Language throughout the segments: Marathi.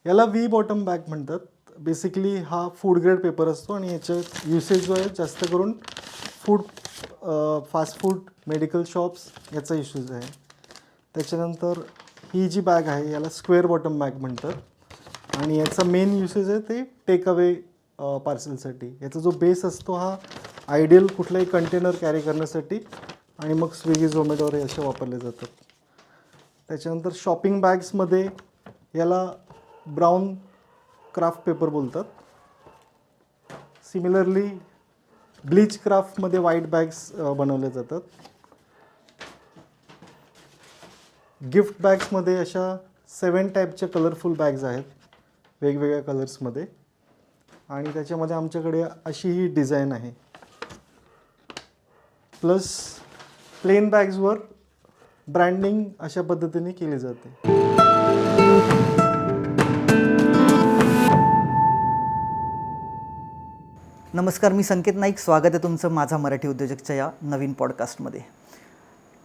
याला व्ही बॉटम बॅग म्हणतात. बेसिकली हा फूड ग्रेड पेपर असतो आणि याचा युसेज जो आहे जास्त करून food fast food medical shops याचा युसेज आहे. त्याच्यानंतर ही जी बॅग आहे याला स्क्वेअर बॉटम बॅग म्हणतात आणि याचा मेन युसेज आहे ते टेक अवे पार्सलसाठी. याचा जो बेस असतो हा आयडियल कुठलाही कंटेनर कॅरी करण्यासाठी आणि मग स्विगी झोमॅटोवर असे वापरले जातात. त्याच्यानंतर शॉपिंग बॅग्समध्ये याला ब्राऊन क्राफ्ट पेपर बोलतात. सिमिलरली ब्लीच क्राफ्टमध्ये व्हाईट बॅग्स बनवले जातात. गिफ्ट बॅग्समध्ये अशा 7 टाईपच्या कलरफुल बॅग्स आहेत वेगवेगळ्या कलर्समध्ये आणि त्याच्यामध्ये आमच्याकडे अशी ही डिझाईन आहे. प्लस प्लेन बॅग्सवर ब्रँडिंग अशा पद्धतीने केली जाते. नमस्कार, मी संकेत नाईक. स्वागत आहे तुमचं माझा मराठी उद्योजकच्या या नवीन पॉडकास्टमध्ये.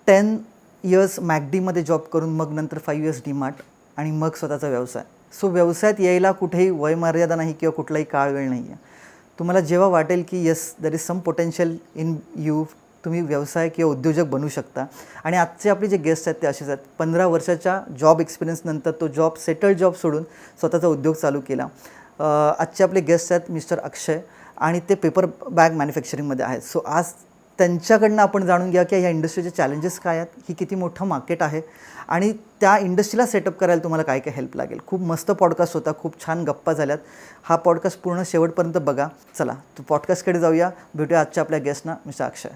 10 इयर्स मॅकडीमध्ये जॉब करून मग नंतर 5 इयर्स डीमार्ट आणि मग स्वतःचा व्यवसाय. सो व्यवसायात यायला कुठेही वयमर्यादा नाही किंवा कुठलाही काळ वेळ नाही आहे. तुम्हाला जेव्हा वाटेल की yes there is some potential in you, तुम्ही व्यवसाय किंवा उद्योजक बनू शकता. आणि आजचे आपले जे गेस्ट आहेत ते असेच आहेत. 15 वर्षाच्या जॉब एक्सपिरियन्सनंतर तो सेटल्ड जॉब सोडून स्वतःचा उद्योग चालू केला. आजचे आपले गेस्ट आहेत मिस्टर अक्षय आणि ते पेपर बॅग मॅन्युफॅक्चरिंगमध्ये आहेत. सो आज त्यांच्याकडनं आपण जाणून घ्या की ह्या इंडस्ट्रीचे चॅलेंजेस काय आहेत, ही किती मोठं मार्केट आहे आणि त्या इंडस्ट्रीला सेटअप करायला तुम्हाला काय काय हेल्प लागेल. खूप मस्त पॉडकास्ट होता, खूप छान गप्पा झाल्यात. हा पॉडकास्ट पूर्ण शेवटपर्यंत बघा. चला तो पॉडकास्टकडे जाऊया. भेटूया आजच्या आपल्या गेस्टना, मिस्टर अक्षय.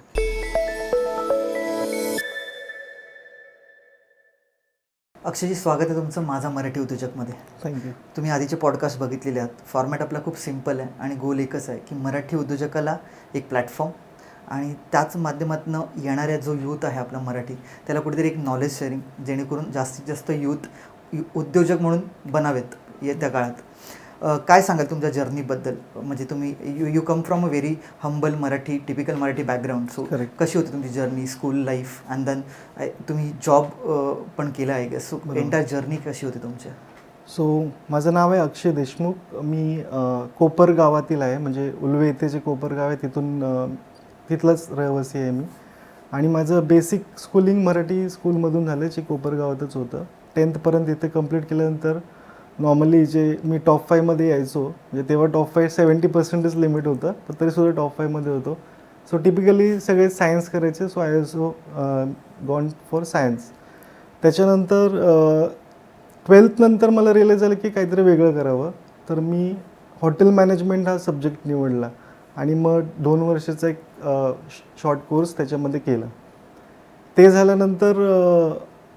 अक्षयजी, स्वागत आहे तुमचं माझा मराठी उद्योजकमध्ये. थँक्यू. तुम्ही आधीचे पॉडकास्ट बघितलेले आहेत. फॉर्मॅट आपला खूप सिम्पल आहे आणि गोल एकच आहे की मराठी उद्योजकाला एक प्लॅटफॉर्म आणि त्याच माध्यमातून येणाऱ्या जो यूथ आहे आपला मराठी, त्याला कुठेतरी एक नॉलेज शेअरिंग, जेणेकरून जास्तीत जास्त यूथ उद्योजक म्हणून बनावेत येत्या काळात. काय सांगाल तुमच्या जर्नीबद्दल? म्हणजे तुम्ही you come from a very humble Marathi, typical Marathi background. So कशी होती तुमची journey, school life and then तुम्ही जॉब पण केला आहे. सो एंटायर जर्नी कशी होती तुमची? सो माझं नाव आहे अक्षय देशमुख. मी कोपर गावातील आहे, म्हणजे उलवे येथे जे कोपर गाव आहे तिथलंच रहिवासी आहे मी. आणि माझं बेसिक स्कूलिंग मराठी स्कूलमधून झालं जे कोपर गावातच होतं. 10th इथे कंप्लीट केल्यानंतर नॉर्मली जे मी टॉप 5मध्ये यायचो, म्हणजे तेव्हा टॉप 5 70% लिमिट होतं, पण तरीसुद्धा टॉप 5मध्ये होतो. सो टिपिकली सगळे सायन्स करायचे. So I also gone for science. त्याच्यानंतर 12th नंतर मला रिअलाईज झालं की काहीतरी वेगळं करावं, तर मी हॉटेल मॅनेजमेंट हा सब्जेक्ट निवडला आणि मग 2 वर्षाचा एक शॉर्ट कोर्स त्याच्यामध्ये केला. ते झाल्यानंतर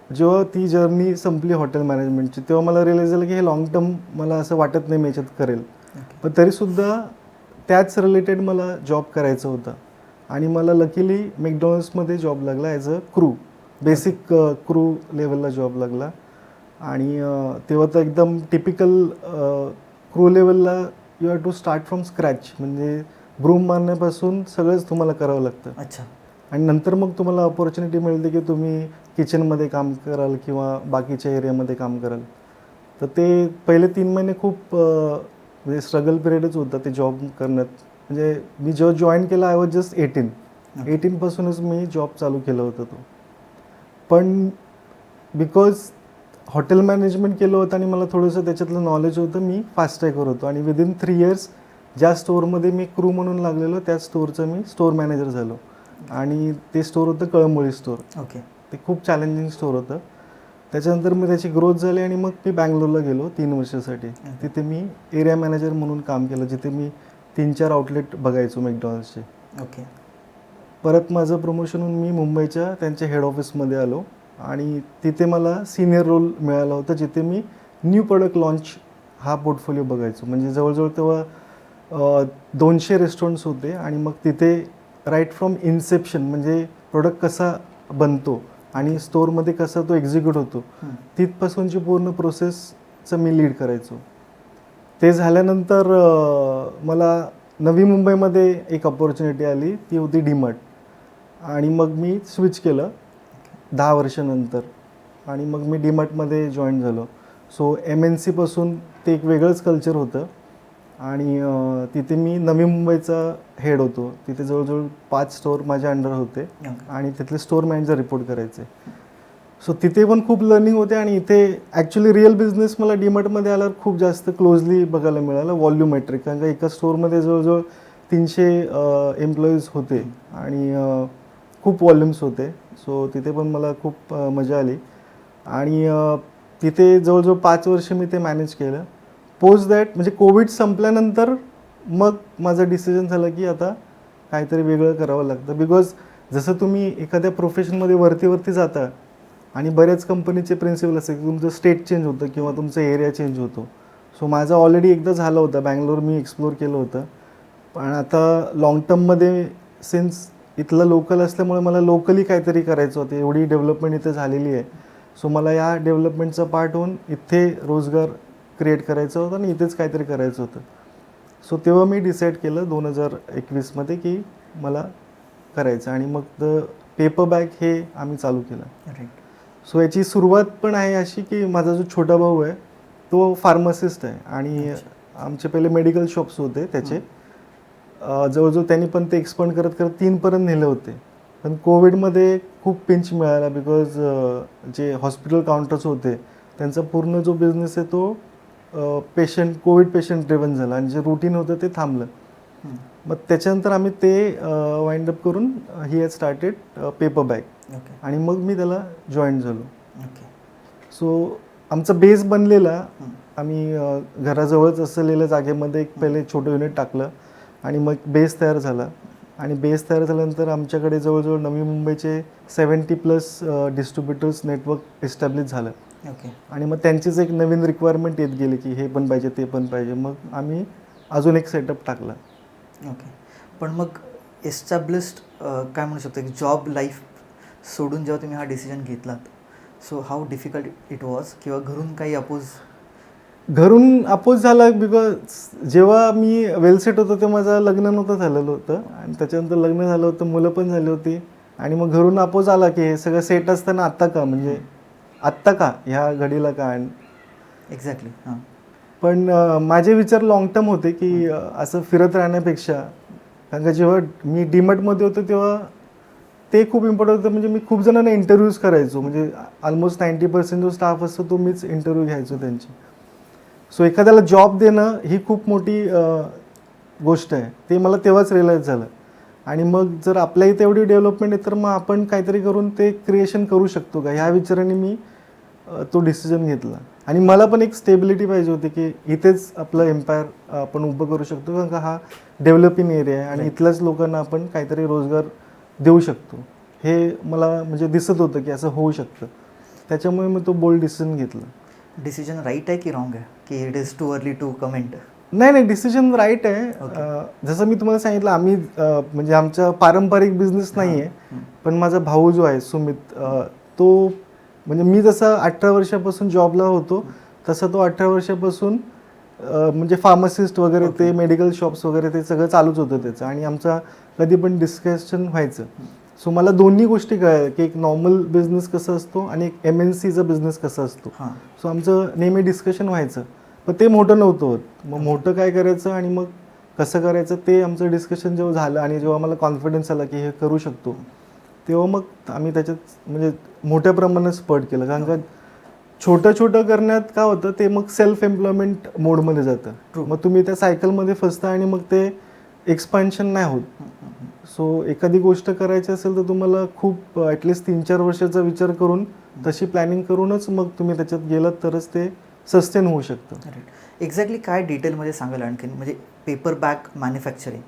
जेव्हा ती जर्नी संपली हॉटेल मॅनेजमेंटची, तेव्हा मला रिअलाईज झालं की हे लाँग टर्म मला असं वाटत नाही मी याच्यात करेल. पण तरीसुद्धा त्याच रिलेटेड मला जॉब करायचं होतं आणि मला लकीली मॅकडॉनल्ड्समध्ये जॉब लागला as a crew. Basic crew लेवलला जॉब लागला आणि तेव्हा तर एकदम टिपिकल क्रू लेवलला you have to start from scratch, म्हणजे ब्रूम मारण्यापासून सगळंच तुम्हाला करावं लागतं. अच्छा. आणि नंतर मग तुम्हाला अपॉर्च्युनिटी मिळते की तुम्ही किचनमध्ये काम कराल किंवा बाकीच्या एरियामध्ये काम कराल. तर ते पहिले 3 महिने खूप म्हणजे स्ट्रगल पिरियडच होता ते जॉब करण्यात. म्हणजे मी जेव्हा जॉईन केला आय वॉज जस्ट 18 पासूनच मी जॉब चालू केलं होतं तो. पण बिकॉज हॉटेल मॅनेजमेंट केलं होतं आणि मला थोडंसं त्याच्यातलं नॉलेज होतं, मी फास्ट ट्रॅकर होतो आणि विदिन 3 इयर्स ज्या स्टोअरमध्ये मी क्रू म्हणून लागलेलो त्याच स्टोअरचा मी स्टोअर मॅनेजर झालो. आणि ते स्टोअर होतं कळंबोळी स्टोअर. ओके. ते खूप चॅलेंजिंग स्टोअर होतं. त्याच्यानंतर मी त्याची ग्रोथ झाली आणि मग मी बँगलोरला गेलो 3 वर्षासाठी. तिथे मी एरिया मॅनेजर म्हणून काम केलं, जिथे मी 3-4 आउटलेट बघायचो मॅकडॉनल्ड्सचे. ओके. परत माझं प्रमोशन होऊन मी मुंबईच्या त्यांच्या हेड ऑफिसमध्ये आलो आणि तिथे मला सिनियर रोल मिळाला होता, जिथे मी न्यू प्रोडक्ट लॉन्च हा पोर्टफोलिओ बघायचो. म्हणजे जवळजवळ तेव्हा 200 रेस्टॉरंट्स होते आणि मग तिथे राईट फ्रॉम इन्सेप्शन, म्हणजे प्रोडक्ट कसा बनतो आणि स्टोअरमध्ये कसा तो एक्झिक्यूट होतो, तिथपासूनची पूर्ण प्रोसेसचं मी लीड करायचो. ते झाल्यानंतर मला नवी मुंबईमध्ये एक अपॉर्च्युनिटी आली, ती होती डीमार्ट. आणि मग मी स्विच केलं 10 वर्षानंतर आणि मग मी डीमार्टमध्ये जॉईन झालो. सो MNCपासून ते एक वेगळंच कल्चर होतं. आणि तिथे मी नवी मुंबईचा हेड होतो. तिथे जवळजवळ 5 स्टोअर माझ्या अंडर होते आणि तिथले स्टोअर मॅनेजर रिपोर्ट करायचे. सो तिथे पण खूप लर्निंग होते आणि इथे ॲक्च्युली रिअल बिझनेस मला डीमार्टमध्ये आल्यावर खूप जास्त क्लोजली बघायला मिळालं, व्हॉल्यूमेट्रिक. कारण का एका स्टोअरमध्ये जवळजवळ 300 एम्प्लॉईज होते आणि खूप व्हॉल्यूम्स होते. सो तिथे पण मला खूप मजा आली आणि तिथे जवळजवळ 5 वर्ष मी ते मॅनेज केलं. पोस्ट दॅट म्हणजे कोविड संपल्यानंतर मग माझं डिसिजन झालं की आता काहीतरी वेगळं करावं लागतं. बिकॉज जसं तुम्ही एखाद्या प्रोफेशनमध्ये वरती जाता आणि बऱ्याच कंपनीचे प्रिन्सिपल असते की तुमचं स्टेट चेंज होतं किंवा तुमचा एरिया चेंज होतो. सो माझं ऑलरेडी एकदा झालं होतं, बँगलोर मी एक्सप्लोर केलं होतं. पण आता लाँग टर्ममध्ये सिन्स इथलं लोकल असल्यामुळे मला लोकली काहीतरी करायचं होतं. एवढी डेव्हलपमेंट इथे झालेली आहे. सो मला या डेव्हलपमेंटचा पार्ट होऊन इथे रोजगार क्रिएट करायचं होतं आणि इथेच काहीतरी करायचं होतं. सो तेव्हा मी डिसाईड केलं 2021मध्ये की मला करायचं आणि मग पेपर बॅग हे आम्ही चालू केलं. राईट. सो याची सुरुवात पण आहे अशी की माझा जो छोटा भाऊ आहे तो फार्मासिस्ट आहे आणि आमचे पहिले मेडिकल शॉप्स होते त्याचे. जवळजवळ त्यांनी पण ते एक्सपांड करत करत 3पर्यंत नेले होते. पण कोविडमध्ये खूप पिंच मिळाला बिकॉज जे हॉस्पिटल काउंटर्स होते त्यांचा पूर्ण जो बिझनेस आहे तो कोविड पेशंट ड्रिवन झाला आणि जे रुटीन होतं ते थांबलं. मग त्याच्यानंतर आम्ही ते वाइंड अप करून he has started paper bag. Okay. आणि मग मी त्याला जॉईन झालो. ओके. सो आमचा बेस बनलेला. आम्ही घराजवळच असलेल्या जागेमध्ये एक पहिले छोटं युनिट टाकलं आणि मग बेस तयार झाला. आणि बेस तयार झाल्यानंतर आमच्याकडे जवळजवळ नवी मुंबईचे 70+ डिस्ट्रीब्युटर्स नेटवर्क एस्टॅब्लिश झालं. ओके. आणि मग त्यांचीच एक नवीन रिक्वायरमेंट येत गेली की हे पण पाहिजे ते पण पाहिजे. मग आम्ही अजून एक सेटअप टाकला. ओके. पण मग एस्टॅब्लिश्ड काय म्हणू शकतो की जॉब लाईफ सोडून जेव्हा तुम्ही हा डिसिजन घेतलात, so how difficult it was किंवा घरून काही घरून अपोज झाला बिकॉज जेव्हा मी वेल सेट होतो तेव्हा माझं लग्न नव्हतं झालेलं होतं आणि त्याच्यानंतर लग्न झालं होतं, मुलं पण झाली होती आणि मग घरून अपोज आला की हे सगळं सेट असताना आत्ता का, म्हणजे आत्ता का, ह्या घडीला का. एक्झॅक्टली. हां. पण माझे विचार लाँग टर्म होते की असं फिरत राहण्यापेक्षा, कारण का जेव्हा मी डीमार्टमध्ये होतो तेव्हा ते खूप इम्पॉर्टंट होतं. म्हणजे मी खूप जणांना इंटरव्ह्यूज करायचो, म्हणजे ऑलमोस्ट 90% जो स्टाफ असतो तो मीच इंटरव्ह्यू घ्यायचो त्यांची. सो एखाद्याला जॉब देणं ही खूप मोठी गोष्ट आहे, ते मला तेव्हाच रिअलाईज झालं. आणि मग जर आपल्या इथे एवढी डेव्हलपमेंट आहे तर मग आपण काहीतरी करून ते क्रिएशन करू शकतो का, ह्या विचाराने मी तो डिसिजन घेतला. आणि मला पण एक स्टेबिलिटी पाहिजे होती की इथेच आपलं एम्पायर आपण उभं करू शकतो, कारण का हा डेव्हलपिंग एरिया आहे आणि इथल्याच लोकांना आपण काहीतरी रोजगार देऊ शकतो. हे मला म्हणजे दिसत होतं की असं होऊ शकतं. त्याच्यामुळे मी तो बोल्ड डिसिजन घेतला. डिसिजन राईट आहे की रॉंग आहे की it is too early to comment? नाही, डिसिजन राईट आहे. जसं मी तुम्हाला सांगितलं, आम्ही म्हणजे आमचा पारंपरिक बिझनेस नाही आहे. पण माझा भाऊ जो आहे सुमित, तो म्हणजे मी जसं 18 वर्षापासून जॉबला होतो तसं तो 18 वर्षापासून म्हणजे फार्मासिस्ट वगैरे ते मेडिकल शॉप्स वगैरे ते सगळं चालूच होतं त्याचं. आणि आमचा कधी पण डिस्कशन व्हायचं. सो मला दोन्ही गोष्टी कळल्या की एक नॉर्मल बिझनेस कसा असतो आणि एक MNCचा बिझनेस कसा असतो. सो आमचं नेहमी डिस्कशन व्हायचं. पण ते मोठं नव्हतं होत. मग मोठं काय करायचं आणि मग कसं करायचं ते आमचं डिस्कशन जेव्हा झालं आणि जेव्हा मला कॉन्फिडन्स आला की हे करू शकतो, तेव्हा मग आम्ही त्याच्यात म्हणजे मोठ्या प्रमाणात स्पर्ट केलं. कारण का छोटं करण्यात काय होतं, ते मग सेल्फ एम्प्लॉयमेंट मोडमध्ये जातं. मग तुम्ही त्या सायकलमध्ये फसता आणि मग ते एक्सपान्शन नाही होत. सो एखादी गोष्ट करायची असेल तर तुम्हाला खूप ॲटलिस्ट 3-4 वर्षाचा विचार करून तशी प्लॅनिंग करूनच मग तुम्ही त्याच्यात गेलात तरच ते सस्टेन होऊ शकतं. एक्झॅक्टली काय डिटेलमध्ये सांगाल आणखीन, म्हणजे पेपर बॅग मॅन्युफॅक्चरिंग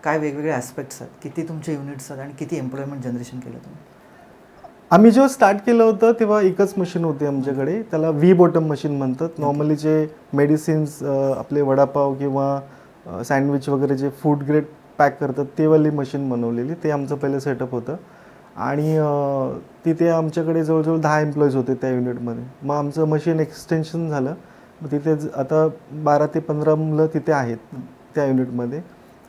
काय वेगवेगळे ॲस्पेक्ट्स आहेत, किती तुमचे युनिट्स आहेत आणि किती एम्प्लॉयमेंट जनरेशन केलं तुम्ही? आम्ही जेव्हा स्टार्ट केलं होतं तेव्हा एकच मशीन होती आमच्याकडे, त्याला व्ही बॉटम मशीन म्हणतात. नॉर्मली जे मेडिसिन्स आपले वडापाव किंवा सँडविच वगैरे जे फूड ग्रेड पॅक करतात ते वाली मशीन बनवलेली, ते आमचं पहिलं सेटअप होतं. आणि तिथे आमच्याकडे जवळजवळ 10 एम्प्लॉईज होते त्या युनिटमध्ये. मग आमचं मशीन एक्सटेन्शन झालं. मग तिथे आता 12 ते 15 मुलं तिथे आहेत त्या युनिटमध्ये.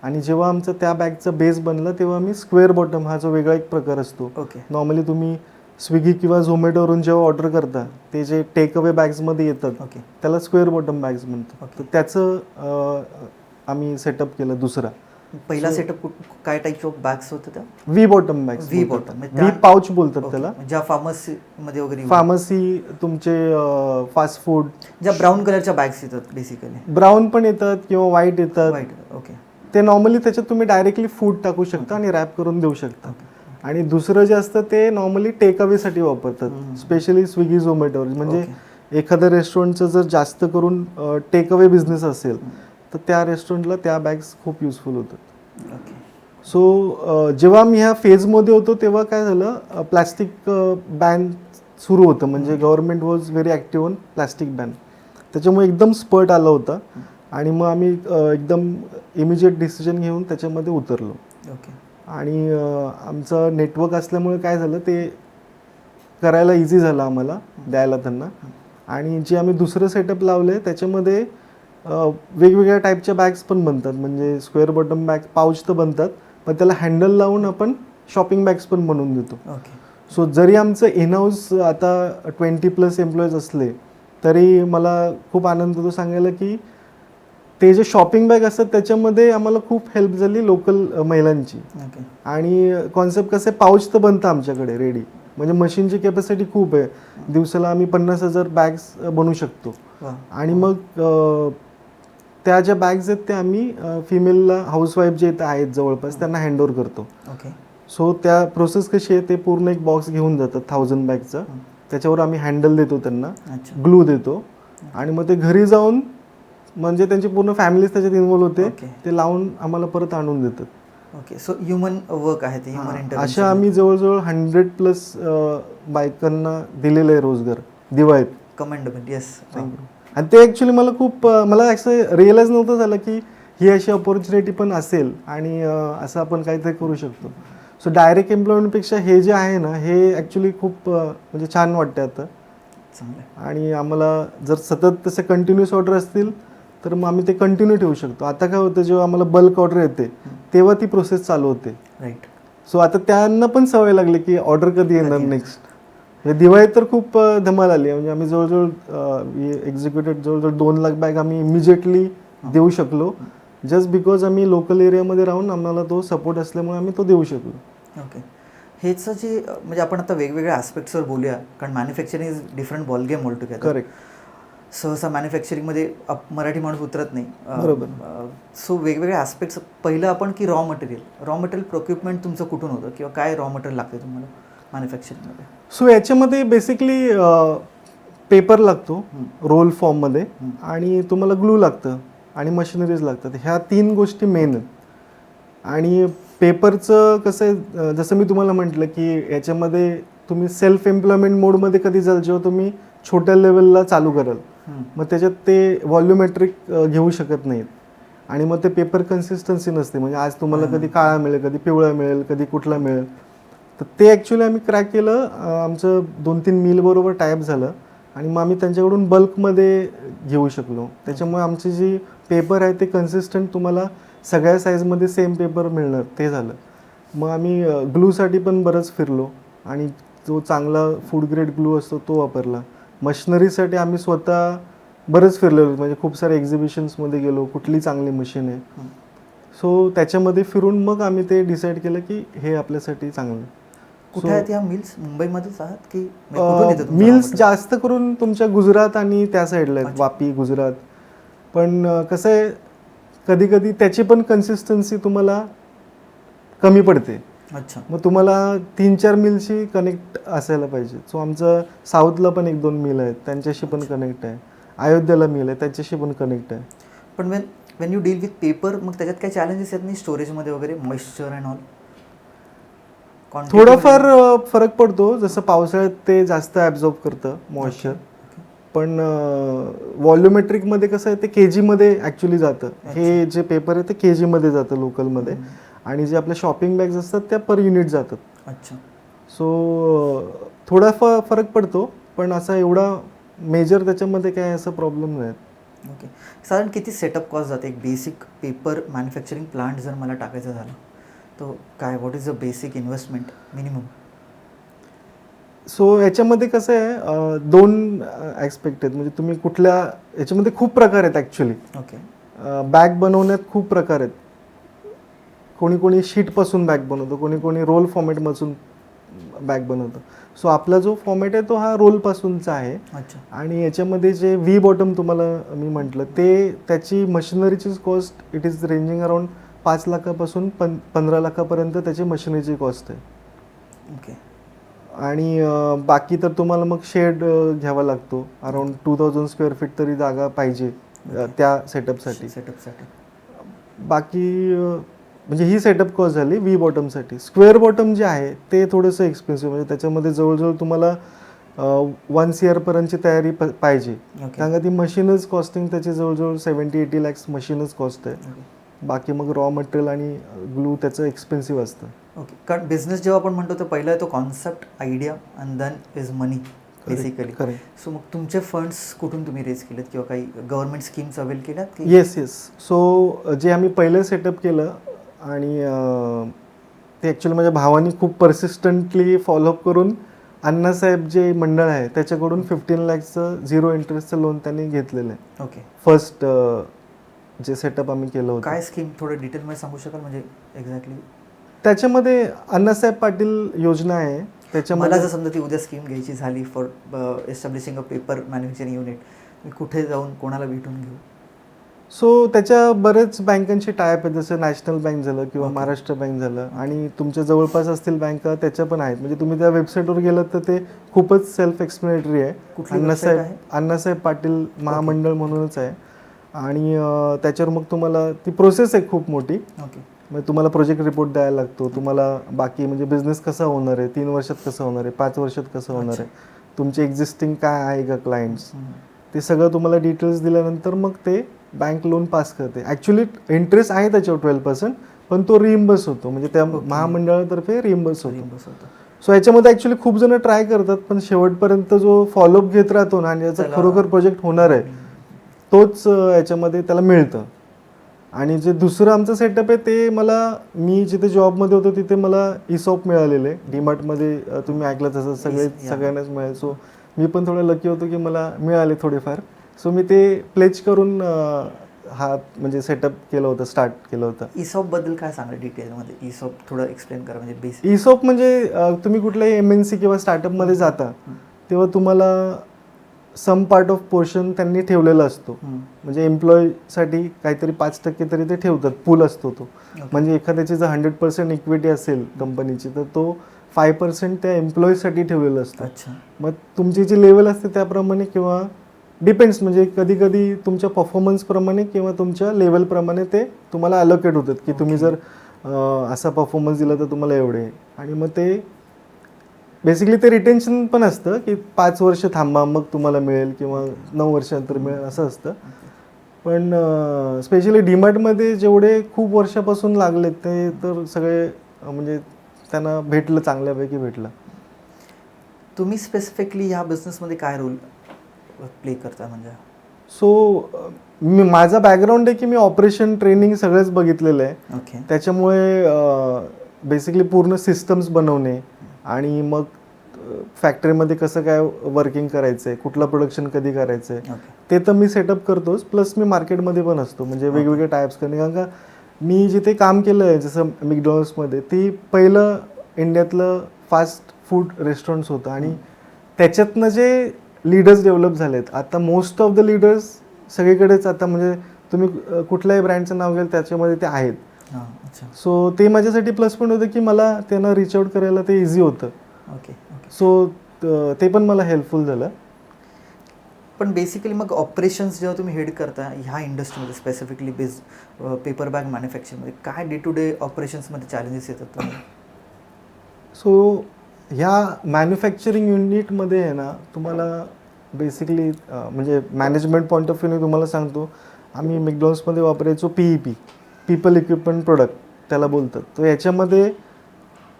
आणि जेव्हा आमचं त्या बॅगचा बेस बनला तेव्हा आम्ही स्क्वेअर बॉटम हा जो वेगळा एक प्रकार असतो. ओके. नॉर्मली तुम्ही स्विगी किंवा झोमॅटोवरून जेव्हा ऑर्डर करता ते जे टेक अवे बॅग्समध्ये येतात ओके त्याला स्क्वेअर बॉटम बॅग्स म्हणतो. ओके. तर त्याचं आम्ही सेटअप केलं दुसरा. पहिला सेटअप काय टाईप ऑफ बॅग्स होत्या त्या? V bottom bags, V bottom V pouch बोलतात त्याला. ज्या फार्मसीमध्ये वगैरे फार्मसी, तुमचे फास्ट फूड, ज्या ब्राऊन कलरच्या बॅग्स येतात बेसिकली. ब्राऊन पण येतात किंवा व्हाईट येतात. वाईट. ओके. ते नॉर्मली त्याच्यात तुम्ही डायरेक्टली फूड टाकू शकता आणि रॅप करून देऊ शकता. आणि दुसरं जे असतं ते नॉर्मली टेक अवेसाठी वापरतात, स्पेशली स्विगी झोमॅटोवर. म्हणजे एखाद्या रेस्टॉरंटचं जर जास्त करून टेक अवे बिझनेस असेल तर त्या रेस्टॉरंटला त्या बॅग्स खूप युजफुल होतात. ओके. सो जेव्हा मी ह्या फेजमध्ये होतो तेव्हा काय झालं, प्लॅस्टिक बॅन सुरू होतं. म्हणजे government was very active on plastic ban. त्याच्यामुळे एकदम स्पर्ट आला होता आणि मग आम्ही एकदम इमिजिएट डिसिजन घेऊन त्याच्यामध्ये उतरलो. ओके. आणि आमचं नेटवर्क असल्यामुळे काय झालं, ते करायला इझी झालं आम्हाला द्यायला त्यांना. आणि जे आम्ही दुसरं सेटअप लावलं आहे त्याच्यामध्ये वेगवेगळ्या टाईपच्या बॅग्स पण बनतात. म्हणजे स्क्वेअर बॉटम बॅग पाऊच तर बनतात, पण त्याला हँडल लावून आपण शॉपिंग बॅग्स पण बनवून देतो. ओके. सो जरी आमचं इनहाऊस आता 20+ एम्प्लॉईज असले तरी मला खूप आनंद होतो सांगायला की ते जे शॉपिंग बॅग असतात त्याच्यामध्ये आम्हाला खूप हेल्प झाली लोकल महिलांची. ओके. आणि कॉन्सेप्ट कसं आहे, पाऊच तर बनतं आमच्याकडे रेडी. म्हणजे मशीनची कॅपॅसिटी खूप आहे. दिवसाला आम्ही 50,000 बॅग्स बनवू शकतो. आणि मग त्या ज्या बॅग्स आहेत त्या आम्ही फिमेलला, हाऊसवाईफ जे आहेत जवळपास त्यांना हँडओव्हर करतो. ओके. सो त्या प्रोसेस कशी आहे, ते पूर्ण एक बॉक्स घेऊन जातात 1000 बॅगचं. त्याच्यावर आम्ही हँडल देतो त्यांना, अच्छा. ग्लू देतो आणि मग ते घरी जाऊन म्हणजे त्यांची पूर्ण फॅमिलीज त्याच्यात इन्व्हॉल्व होते. ओके. ते लावून आम्हाला परत आणून देतात. ओके. सो ह्युमन वर्क आहे ते, ह्युमन इंटरव्हेन्शन. अशा आम्ही जवळजवळ 100+ बायकांना दिलेलं आहे रोजगार दिवाळीत. कमेंडेबल. येस. आणि ते ॲक्च्युली मला खूप मला असं रिअलाईज नव्हतं झालं की ही अशी अपॉर्च्युनिटी पण असेल आणि असं आपण काहीतरी करू शकतो. सो डायरेक्ट एम्प्लॉयमेंटपेक्षा हे जे आहे ना, हे ॲक्च्युली खूप म्हणजे छान वाटतं आता. चांगलं. आणि आम्हाला जर सतत तसे कंटिन्युअस ऑर्डर असतील तर मग आम्ही ते कंटिन्यू ठेवू शकतो. आता काय होतं, जेव्हा आम्हाला बल्क ऑर्डर येते तेव्हा ती प्रोसेस चालू होते. राईट. सो आता त्यांना पण सवय लागली की ऑर्डर कधी येणार नेक्स्ट. दिवाळीत तर खूप धमाल आली. म्हणजे आम्ही जवळजवळ एक्झिक्युटेड जवळजवळ 2 लाख बॅग आम्ही इमिजिएटली देऊ शकलो, जस्ट बिकॉज आम्ही लोकल एरियामध्ये राहून आम्हाला तो सपोर्ट असल्यामुळे आम्ही तो देऊ शकलो. ओके. हेचं जे म्हणजे आपण आता वेगवेगळ्या ॲस्पेक्ट्सवर बोलूया, कारण manufacturing is different ball game all together. Correct. सहसा मॅन्युफॅक्चरिंगमध्ये मराठी माणूस उतरत नाही. बरोबर. सो वेगवेगळे ॲस्पेक्ट्स. पहिलं आपण की रॉ मटेरियल प्रोक्युपमेंट तुमचं कुठून होतं किंवा काय रॉ मटेरियल लागते तुम्हाला मॅन्युफॅक्चरिंगमध्ये? सो याच्यामध्ये बेसिकली पेपर लागतो रोल फॉर्ममध्ये आणि तुम्हाला ग्लू लागतं आणि मशिनरीज लागतात. ह्या 3 गोष्टी मेन आहेत. आणि पेपरचं कसं आहे, जसं मी तुम्हाला म्हटलं की याच्यामध्ये तुम्ही सेल्फ एम्प्लॉयमेंट मोडमध्ये कधी जाल जेव्हा तुम्ही छोट्या लेवलला चालू कराल. मग त्याच्यात ते व्हॉल्युमेट्रिक घेऊ शकत नाहीत आणि मग ते पेपर कन्सिस्टन्सी नसते. म्हणजे आज तुम्हाला कधी काळा मिळेल, कधी पिवळा मिळेल, कधी कुठला मिळेल. तर ते ॲक्च्युली आम्ही क्रॅक केलं. आमचं 2-3 मिलबरोबर टायअप झालं आणि मग आम्ही त्यांच्याकडून बल्कमध्ये घेऊ शकलो. त्याच्यामुळे आमची जी पेपर आहे ते कन्सिस्टंट तुम्हाला सगळ्या साईजमध्ये सेम पेपर मिळणार ते झालं. मग आम्ही ग्लूसाठी पण बरंच फिरलो आणि जो चांगला फूड ग्रेड ग्लू असतो तो वापरला. मशिनरीसाठी आम्ही स्वतः बरंच फिरलेलो. म्हणजे खूप सारे एक्झिबिशन्समध्ये गेलो, कुठली चांगली मशीन आहे. सो त्याच्यामध्ये फिरून मग आम्ही ते डिसाईड केलं की हे आपल्यासाठी चांगलं आहे. कुठे आहेत या मिल्स? मुंबईमध्येच आहात की कुठून येतं तुमचं मिल्स? raw जास्त करून तुमच्या गुजरात आणि त्या साईडला आहेत, वापी गुजरात. पण कसं आहे, कधी कधी त्याची पण कन्सिस्टन्सी तुम्हाला कमी पडते. अच्छा. मग तुम्हाला 3-4 मिलशी कनेक्ट असायला पाहिजे. सो आमचं साऊथला पण 1-2 मिल आहेत, त्यांच्याशी पण कनेक्ट आहे. अयोध्येला मिल आहे, त्याच्याशी पण कनेक्ट आहे. पण Wien you deal with paper, मग त्याच्यात काही चॅलेंजेस आहेत नाही स्टोरेजमध्ये वगैरे, मॉइश्चर अँड ऑल? थोडाफार फरक पडतो. जसं पावसाळ्यात ते जास्त ॲब्झॉर्ब करतं मॉइश्चर. पण व्हॉल्युमेट्रिकमध्ये कसं आहे, ते केजीमध्ये ॲक्च्युली जातं. हे जे पेपर आहे ते केजीमध्ये जातं लोकलमध्ये आणि जे आपल्या शॉपिंग बॅग्स असतात त्या पर युनिट जातात. अच्छा. सो थोडाफार फरक पडतो, पण असा एवढा मेजर त्याच्यामध्ये काय असं प्रॉब्लेम नाही. ओके. साधारण किती सेटअप कॉस्ट जाते एक बेसिक पेपर मॅन्युफॅक्चरिंग प्लांट जर मला टाकायचं झालं, तो काय, what is the basic investment minimum? So याच्यामध्ये कसं आहे, दोन ॲस्पेक्ट आहेत. म्हणजे तुम्ही कुठल्या याच्यामध्ये खूप प्रकार आहेत ॲक्च्युली. ओके. बॅग बनवण्यात खूप प्रकार आहेत. कोणी कोणी शीटपासून बॅग बनवतं, कोणी कोणी रोल फॉर्मॅटपासून बॅग बनवतं. सो आपला जो फॉर्मॅट आहे तो हा रोलपासूनचा आहे. अच्छा. आणि याच्यामध्ये जे व्ही बॉटम तुम्हाला मी म्हटलं ते त्याची मशिनरीची cost it is ranging around 5 लाखापासून 15 लाखापर्यंत त्याची मशिनरीची कॉस्ट आहे. ओके. आणि बाकी तर तुम्हाला मग शेड घ्यावा लागतो. अराउंड 2000 स्क्वेअर फीट तरी जागा पाहिजे त्या सेटअपसाठी. बाकी म्हणजे ही सेटअप कॉस्ट झाली व्ही बॉटमसाठी. स्क्वेअर बॉटम जे आहे ते थोडंसं एक्सपेन्सिव्ह, म्हणजे त्याच्यामध्ये जवळजवळ तुम्हाला 1 CR पर्यंतची तयारी पाहिजे. कारण का ती मशीनच कॉस्टिंग त्याची जवळजवळ 70-80 लॅक्स मशीनच कॉस्ट आहे. बाकी मग रॉ मटेरियल आणि ग्लू त्याचं एक्सपेन्सिव्ह असतं. ओके. कारण बिझनेस जेव्हा आपण म्हणतो तर पहिला तो concept, idea and then is money basically. So मग तुमचे फंड्स कुठून तुम्ही रेज केलेत किंवा काही गव्हर्नमेंट स्कीम्स अवेल केल्यात? येस. सो जे आम्ही पहिलं सेटअप केलं आणि ते ॲक्च्युली माझ्या भावानी खूप परसिस्टंटली फॉलोअप करून अण्णासाहेब जे मंडळ आहे त्याच्याकडून 15 लॅक्सचं 0 इंटरेस्टचं लोन त्यांनी घेतलेलं आहे. ओके. फर्स्ट जे सेटअप आम्ही केलं होतं. काय स्कीम थोडं डिटेलमध्ये सांगू शकाल, म्हणजे एक्झॅक्टली? त्याच्यामध्ये अण्णासाहेब पाटील योजना आहे. मला जर समजा ती उद्या स्कीम घ्यायची झाली for establishing a paper manufacturing unit, मी कुठे जाऊन कोणाला भेटून घेऊ? सो त्याच्या बरेच बँकांशी टायअप आहेत, जसं नॅशनल बँक झालं किंवा महाराष्ट्र बँक झालं, आणि तुमच्या जवळपास असतील बँका त्याच्या पण आहेत. म्हणजे तुम्ही त्या वेबसाईटवर गेलात तर ते खूपच सेल्फ एक्सप्लेनेटरी आहे. अण्णासाहेब पाटील महामंडळ म्हणूनच आहे. आणि त्याच्यावर मग तुम्हाला ती प्रोसेस आहे खूप मोठी. ओके. म्हणजे तुम्हाला प्रोजेक्ट रिपोर्ट द्यायला लागतो. तुम्हाला बाकी म्हणजे बिझनेस कसा होणार आहे, 3 वर्षात कसं होणार आहे, 5 वर्षात कसं होणार आहे, तुमचे एक्झिस्टिंग काय आहे का क्लायंट्स, ते सगळं तुम्हाला डिटेल्स दिल्यानंतर मग ते बँक लोन पास करते. ॲक्च्युली इंटरेस्ट आहे त्याच्यावर 12%, पण तो रिइम्बर्स होतो, म्हणजे त्या महामंडळातर्फे रिइम्बर्स होतो. सो याच्यामध्ये ॲक्च्युली खूप जण ट्राय करतात, पण शेवटपर्यंत जो फॉलोअप घेत राहतो ना आणि याचा खरोखर प्रोजेक्ट होणार आहे तोच याच्यामध्ये त्याला मिळतं. आणि जे दुसरं आमचं सेटअप आहे ते मी जिथे जॉबमध्ये होतो तिथे मला ESOP मिळालेलं आहे. डीमार्टमध्ये तुम्ही ऐकलं तसं सगळ्यांनाच मिळेल. सो मी पण थोडं लकी होतो की मला मिळाले थोडेफार. सो मी ते प्लेज करून हा म्हणजे सेटअप केलं होतं, स्टार्ट केलं होतं. ESOP बद्दल काय सांगा डिटेलमध्ये? ESOP थोडं एक्सप्लेन करा. म्हणजे बेसिक ESOP म्हणजे तुम्ही कुठल्याही MNC किंवा स्टार्टअपमध्ये जाता तेव्हा तुम्हाला सम पार्ट ऑफ पोर्शन त्यांनी ठेवलेला असतो. म्हणजे एम्प्लॉयसाठी काहीतरी 5% तरी ते ठेवतात, पूल असतो तो. म्हणजे एखाद्याची जर 100% इक्विटी असेल कंपनीची तर तो 5% त्या एम्प्लॉईसाठी ठेवलेलं असतं. मग तुमची जी लेवल असते त्याप्रमाणे किंवा डिपेंड्स, म्हणजे कधी कधी तुमच्या परफॉर्मन्सप्रमाणे किंवा तुमच्या लेवलप्रमाणे ते तुम्हाला अलोकेट होतात की तुम्ही जर असा परफॉर्मन्स दिला तर तुम्हाला एवढे. आणि मग ते बेसिकली ते रिटेन्शन पण असतं की 5 वर्ष थांबा मग तुम्हाला मिळेल किंवा 9 वर्षानंतर मिळेल असं असतं. पण स्पेशली डीमार्टमध्ये जेवढे खूप वर्षापासून लागलेत ते तर सगळे म्हणजे त्यांना भेटलं, चांगल्यापैकी भेटलं. तुम्ही स्पेसिफिकली ह्या बिझनेसमध्ये काय रोल प्ले करता? म्हणजे माझा बॅकग्राऊंड आहे की मी ऑपरेशन ट्रेनिंग सगळंच बघितलेलं आहे. ओके. त्याच्यामुळे बेसिकली पूर्ण सिस्टम्स बनवणे आणि मग फॅक्टरीमध्ये कसं काय वर्किंग करायचं आहे, कुठलं प्रोडक्शन कधी करायचं आहे ते तर मी सेटअप करतोच. प्लस मी मार्केटमध्ये पण असतो, म्हणजे वेगवेगळे टाईप्स करणे. कारण का मी जिथे काम केलं आहे जसं मॅकडॉनल्ड्समध्ये, ती पहिलं इंडियातलं फास्ट फूड रेस्टॉरंट्स होतं आणि त्याच्यातनं जे लीडर्स डेव्हलप झालेत आता, मोस्ट ऑफ द लीडर्स सगळीकडेच आता म्हणजे तुम्ही कुठल्याही ब्रँडचं नाव घ्याल त्याच्यामध्ये ते आहेत. सो ते माझ्यासाठी प्लस पॉईंट होतं की मला त्यांना रिच आउट करायला ते इझी होतं. ओके. सो ते पण मला हेल्पफुल झालं. पण बेसिकली मग ऑपरेशन्स जेव्हा तुम्ही हेड करता ह्या इंडस्ट्रीमध्ये स्पेसिफिकली पेपर बॅग मॅन्युफॅक्चरिंगमध्ये काय डे टू डे ऑपरेशन्समध्ये चॅलेंजेस येतात तुम्हाला? सो ह्या मॅन्युफॅक्चरिंग युनिटमध्ये आहे ना तुम्हाला बेसिकली म्हणजे मॅनेजमेंट पॉईंट ऑफ व्ह्यूने तुम्हाला सांगतो, आम्ही मॅकडॉनल्ड्समध्ये वापरायचो PEP, पीपल इक्विपमेंट प्रोडक्ट त्याला बोलतात. तो याच्यामध्ये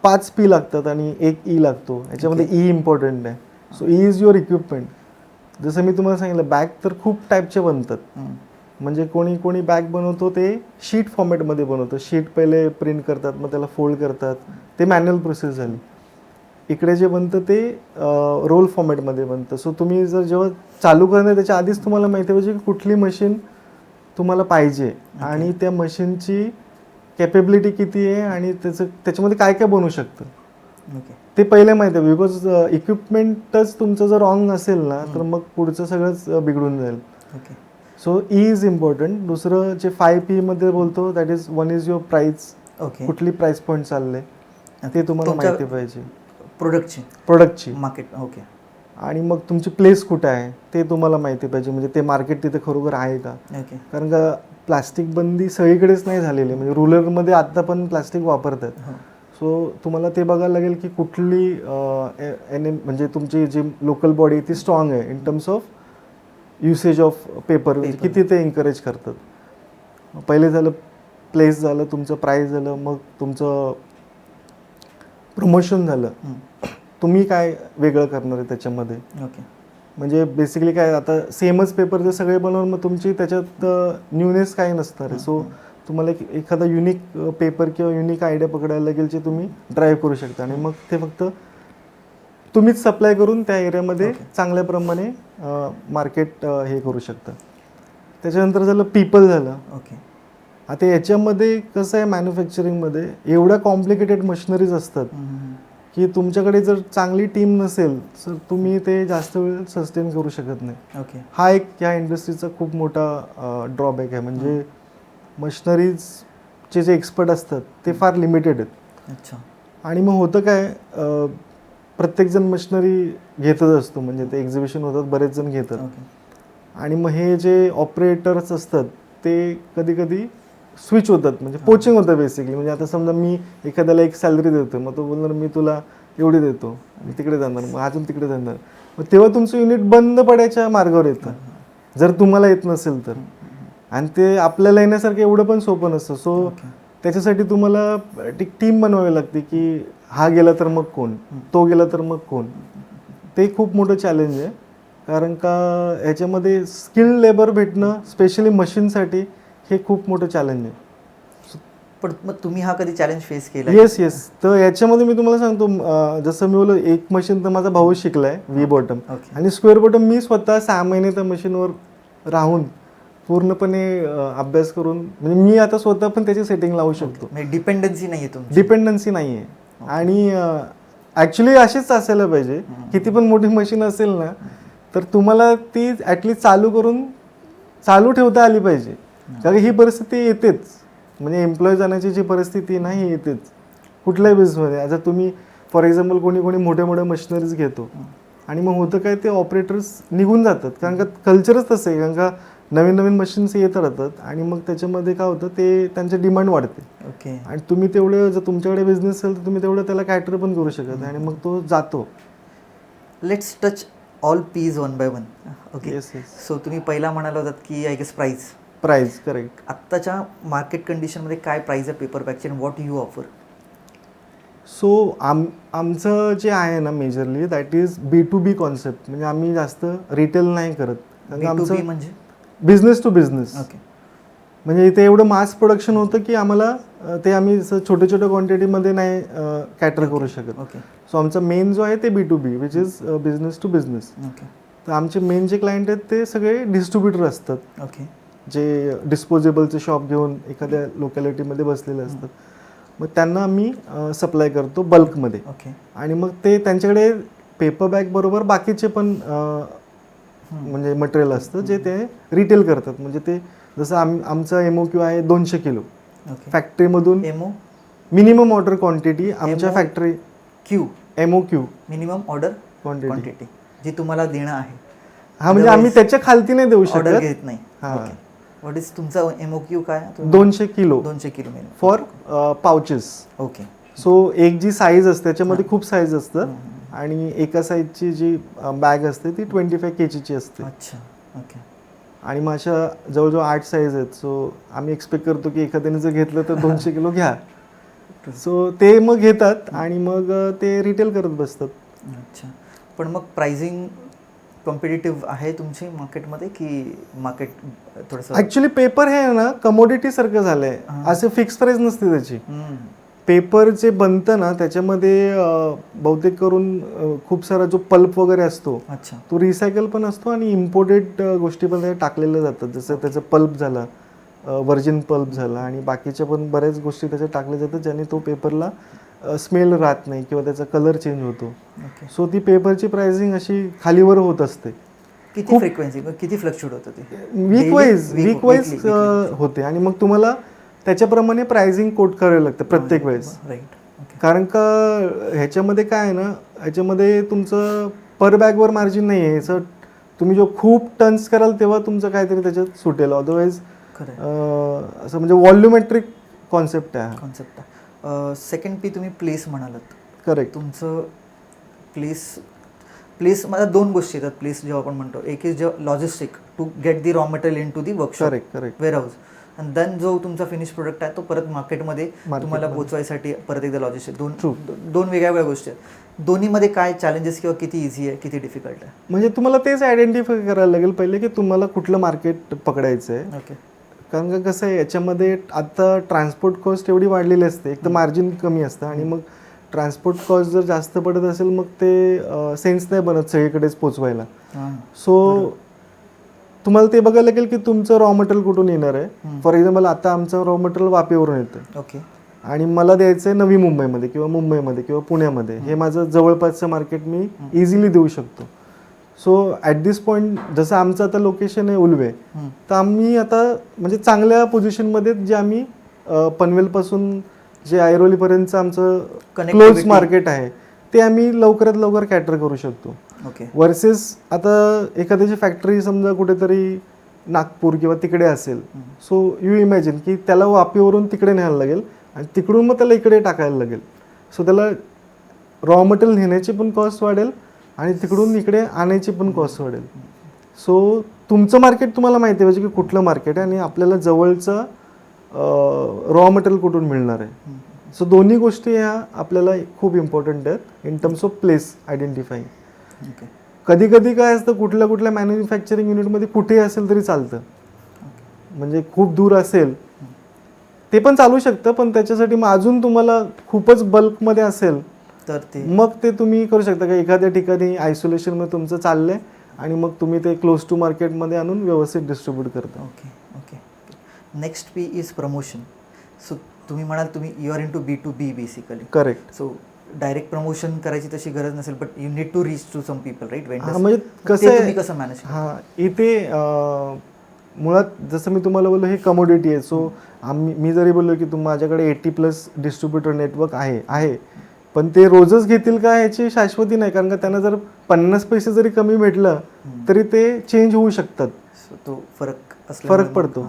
5 P लागतात आणि 1 E लागतो. याच्यामध्ये E इम्पॉर्टंट आहे. So E is your equipment. जसं मी तुम्हाला सांगितलं बॅग तर खूप टाईपचे बनतात. म्हणजे कोणी बॅग बनवतो ते शीट फॉर्मॅटमध्ये बनवतो. शीट पहिले प्रिंट करतात, मग त्याला फोल्ड करतात, ते मॅन्युअल प्रोसेस झाली. इकडे जे बनतं ते रोल फॉर्मॅटमध्ये बनतं. सो तुम्ही जर जेव्हा चालू करणार त्याच्या आधीच तुम्हाला माहिती पाहिजे की कुठली मशीन तुम्हाला पाहिजे आणि त्या मशीनची कॅपेबिलिटी किती आहे आणि त्याच्यामध्ये काय काय बनू शकतं ओके. ते पहिले माहिती आहे. बिकॉज इक्विपमेंटच तुमचं जर रॉंग असेल ना तर मग पुढचं सगळंच बिघडून जाईल. ओके. So is important. दुसरं जे 5P मध्ये बोलतो that is one is your price. Okay. कुठली प्राईस पॉईंट चालले ते तुम्हाला तुमच्या माहिती पाहिजे. प्रोडक्टची मार्केट. ओके. आणि मग तुमची प्लेस कुठे आहे ते तुम्हाला माहिती पाहिजे. म्हणजे ते मार्केट तिथे खरोखर आहे का. ओके. कारण का प्लास्टिक बंदी सगळीकडेच नाही झालेली. म्हणजे रुरलमध्ये आता पण प्लास्टिक वापरतात. सो तुम्हाला ते बघायला लागेल की कुठली म्हणजे तुमची जी लोकल बॉडी ती स्ट्रॉंग आहे in terms of usage of paper. किती ते एन्करेज करतात. पहिले झालं प्लेस झालं, तुमचं प्राईस झालं, मग तुमचं प्रमोशन झालं. तुम्ही काय वेगळं करणार आहे त्याच्यामध्ये. ओके. म्हणजे बेसिकली काय आता सेमच पेपर जे सगळे बनवून मग तुमची त्याच्यात न्यूनेस काही नसणार आहे. सो तुम्हाला एखादा युनिक पेपर किंवा युनिक आयडिया पकडायला लागेल जे तुम्ही ड्राईव्ह करू शकता आणि मग ते फक्त तुम्हीच सप्लाय करून त्या एरियामध्ये चांगल्या प्रमाणे मार्केट हे करू शकता. त्याच्यानंतर झालं पीपल झालं. ओके. आता याच्यामध्ये कसं आहे मॅन्युफॅक्चरिंगमध्ये एवढ्या कॉम्प्लिकेटेड मशिनरीज असतात की तुमच्याकडे जर चांगली टीम नसेल तर तुम्ही ते जास्त वेळ सस्टेन करू शकत नाही. ओके. हा एक या इंडस्ट्रीचा खूप मोठा ड्रॉबॅक आहे. म्हणजे मशिनरीजचे जे एक्सपर्ट असतात ते फार लिमिटेड आहेत. अच्छा. आणि मग होतं काय प्रत्येकजण मशिनरी घेतच असतो. म्हणजे ते एक्झिबिशन होतात बरेच जण घेतात. आणि मग हे जे ऑपरेटर्स असतात ते कधी कधी स्विच होतात. म्हणजे पोचिंग होतं बेसिकली. म्हणजे आता समजा मी एखाद्याला एक सॅलरी देतो मग तो बोलणार मी तुला एवढी देतो, मी तिकडे जाणार, मग अजून तिकडे जाणार. मग तेव्हा तुमचं युनिट बंद पडायच्या मार्गावर येतं जर तुम्हाला येत नसेल तर. आणि ते आपल्याला येण्यासारखं एवढं पण सोपं नसतं. सो त्याच्यासाठी तुम्हाला एक टीम बनवावी लागते की हा गेला तर मग कोण, तो गेला तर मग कोण. ते खूप मोठं चॅलेंज आहे. कारण का ह्याच्यामध्ये स्किल्ड लेबर भेटणं स्पेशली मशीनसाठी हे खूप मोठं चॅलेंज आहे. पण मग तुम्ही हा कधी चॅलेंज फेस केला. येस. तर याच्यामध्ये मी तुम्हाला सांगतो जसं मी बोललो एक मशीन तर माझा भाऊ शिकलाय व्ही बॉटम आणि स्क्वेअर बॉटम मी स्वतः 6 महिने त्या मशीनवर राहून पूर्णपणे अभ्यास करून म्हणजे मी आता स्वतः पण त्याची सेटिंग लावू शकतो. डिपेंडन्सी नाही आहे तुमची. डिपेंडन्सी नाही आहे. आणि ॲक्च्युली अशीच असायला पाहिजे. किती पण मोठी मशीन असेल ना तर तुम्हाला ती ॲटलिस्ट चालू ठेवता आली पाहिजे. कारण ही परिस्थिती येतेच. म्हणजे एम्प्लॉय जाण्याची जी परिस्थिती ना ही येतेच कुठल्याही बिझनेसमध्ये. आता तुम्ही फॉर एक्झाम्पल कोणी मोठ्या मशिनरीज घेतो आणि मग होतं काय ते ऑपरेटर्स निघून जातात. कारण का कल्चरच तसं आहे. कारण का नवीन मशीन्स येत राहतात आणि मग त्याच्यामध्ये काय होतं ते त्यांची डिमांड वाढते. ओके. आणि तुम्ही तेवढं जर तुमच्याकडे बिझनेस असेल तर तुम्ही तेवढं त्याला कॅटर पण करू शकत आणि मग तो जातो. Let's touch all Ps one by one. Okay. Yes. So तुम्ही पहिला म्हणाला होतात की आय गेस प्राईस करेक्ट. आत्ताच्या मार्केट कंडिशनमध्ये काय प्राईस आहे पेपर बॅगची आणि व्हॉट यू ऑफर. सो आमचं जे आहे ना majorly that is B2B concept. म्हणजे आम्ही जास्त रिटेल नाही करत. B2B म्हणजे बिझनेस टू बिझनेस. ओके. म्हणजे इथे एवढं मास प्रोडक्शन होतं की आम्हाला ते आम्ही छोट्या क्वांटिटीमध्ये नाही कॅटर करू शकत. ओके. सो आमचा मेन जो आहे ते B2B which is business to business. Okay. तर आमचे मेन जे क्लायंट आहेत ते सगळे डिस्ट्रीब्युटर असतात. ओके. जे डिस्पोजेबलचे शॉप घेऊन एखाद्या लोकॅलिटीमध्ये बसलेले असतात. मग त्यांना आम्ही सप्लाय करतो बल्कमध्ये. ओके. आणि आणि मग ते त्यांच्याकडे पेपर बॅग बरोबर बाकीचे पण म्हणजे मटेरियल असतं जे ते रिटेल करतात. म्हणजे ते जसं आमचं MOQ आहे 200 किलो. फॅक्टरीमधून मिनिमम ऑर्डर क्वांटिटी आमच्या factory MOQ minimum order quantity जी तुम्हाला देणं आहे. हा म्हणजे आम्ही त्याच्या खालती नाही देऊ शकत. ऑर्डर घेत नाही. हां. व्हॉट इज तुमचा MOQ काय. 200 kilo minimum for pouches. Okay. So एक जी साईज असते त्याच्यामध्ये खूप साईज असतात आणि एका साईजची जी बॅग असते ती 25 kgची असते. अच्छा. ओके. आणि मग अशा जवळजवळ 8 साईज आहेत. सो आम्ही एक्सपेक्ट करतो की एखाद्याने जर घेतलं तर 200 किलो घ्या. सो ते मग घेतात आणि मग ते रिटेल करत बसतात. अच्छा. पण मग प्राइसिंग कॉम्पिटिटिव्ह आहे तुमची मार्केटमध्ये की मार्केट थोडंसं. ॲक्च्युली पेपर हे ना कमोडिटी सारखं झालंय. असं फिक्स प्राईस नसते त्याची. पेपर जे बनतं ना त्याच्यामध्ये बहुतेक करून खूप सारा जो पल्प वगैरे असतो अच्छा. तो रिसायकल पण असतो आणि इम्पोर्टेड गोष्टी पण त्याच्यात टाकलेल्या जातात. जसं त्याचं पल्प झालं, व्हर्जिन पल्प झाला आणि बाकीच्या पण बऱ्याच गोष्टी त्याच्यात टाकल्या जातात ज्याने तो पेपरला स्मेल राहत नाही किंवा त्याचा कलर चेंज होतो. ओके. सो ती पेपरची प्राइसिंग अशी खालीवर होत असते. किती फ्रिक्वेन्सी किती फ्लक्च्युएट होतं ते? वीक वाईज होते आणि मग तुम्हाला त्याच्याप्रमाणे प्राइसिंग कोट करावी लागतं प्रत्येक वेळेस. राईट. कारण का ह्याच्यामध्ये काय आहे ना, ह्याच्यामध्ये तुमचं पर बॅगवर मार्जिन नाही आहे. ह्याचं तुम्ही जो खूप टन्स कराल तेव्हा तुमचं काहीतरी त्याच्यात सुटेल. अदरवाईज असं म्हणजे व्हॉल्युमेट्रिक कॉन्सेप्ट आहे. कॉन्सेप्ट आहे. सेकंड पी तुम्ही प्लेस म्हणालात. करेक्ट. तुमचं प्लेस मला दोन गोष्टी येतात प्लेस जेव्हा आपण म्हणतो. एक is logistic to get the raw material in to the workshop, correct. Warehouse, आणि देन जो तुमचा फिनिश प्रोडक्ट आहे तो परत मार्केटमध्ये तुम्हाला पोहोचवायसाठी परत एकदा लॉजिस्टिक. दोन वेगळ्या गोष्टी आहेत. दोन्हीमध्ये काय चॅलेंजेस किंवा किती इझी आहे किती डिफिकल्ट आहे? म्हणजे तुम्हाला तेच आयडेंटिफाय करायला लागेल पहिले की तुम्हाला कुठलं मार्केट पकडायचं आहे. ओके. कारण का कसं आहे याच्यामध्ये आता ट्रान्सपोर्ट कॉस्ट एवढी वाढलेली असते, एक तर मार्जिन कमी असतं आणि मग ट्रान्सपोर्ट कॉस्ट जर जास्त पडत असेल मग ते सेन्स नाही बनत सगळीकडेच पोचवायला. सो तुम्हाला ते बघायला लागेल की तुमचं रॉ मटेरियल कुठून येणार आहे. फॉर एक्झाम्पल आता आमचं रॉ मटेरियल वापीवरून येतं. ओके. आणि मला द्यायचं आहे नवी मुंबईमध्ये किंवा मुंबईमध्ये किंवा पुण्यामध्ये. हे माझं जवळपासचं मार्केट मी इझिली देऊ शकतो. सो ॲट दिस पॉईंट जसं आमचं आता लोकेशन आहे उल्वे, तर आम्ही आता म्हणजे चांगल्या पोझिशनमध्ये जे आम्ही पनवेलपासून जे ऐरोलीपर्यंतचं आमचं क्लोज मार्केट आहे ते आम्ही लवकरात लवकर कॅटर करू शकतो. ओके. वर्सेस आता एखाद्याची फॅक्टरी समजा कुठेतरी नागपूर किंवा तिकडे असेल, सो यू इमॅजिन की त्याला वापीवरून तिकडे न्यायला लागेल आणि तिकडून मग त्याला इकडे टाकायला लागेल. सो त्याला रॉ मटेरियल नेण्याची पण कॉस्ट वाढेल आणि तिकडून इकडे आणायची पण कॉस्ट वाढेल. सो तुमचं मार्केट तुम्हाला माहिती पाहिजे की कुठलं मार्केट आहे आणि आपल्याला जवळचं रॉ मटेरियल कुठून मिळणार आहे. सो दोन्ही गोष्टी ह्या आपल्याला खूप इम्पॉर्टंट आहेत in terms of place identifying. कधी कधी काय असतं कुठल्या मॅन्युफॅक्चरिंग युनिटमध्ये कुठेही असेल तरी चालतं. म्हणजे खूप दूर असेल ते पण चालू शकतं, पण त्याच्यासाठी मग अजून तुम्हाला खूपच बल्कमध्ये असेल तर ते मग ते तुम्ही करू शकता का एखाद्या ठिकाणी आयसोलेशनमध्ये तुमचं चाललंय आणि मग तुम्ही ते क्लोज टू मार्केटमध्ये आणून व्यवस्थित डिस्ट्रीब्यूट करता. Okay. Okay. Next P is promotion. So तुम्ही म्हणाल तुम्ही you are in to B2B basically. Correct. So direct promotion करायची तशी गरज नसेल, but you need to reach to some people, right? म्हणजे कसं आहे कसं मॅनेज? इथे मुळात जसं मी तुम्हाला बोललो हे कमोडिटी आहे. सो मी जरी बोललो की माझ्याकडे 80+ डिस्ट्रीब्युटर नेटवर्क आहे, पण ते रोजच घेतील का ह्याची शाश्वती नाही. कारण का त्यांना जर 50 पैसे जरी कमी भेटलं तरी ते चेंज होऊ शकतात. तो फरक पडतो.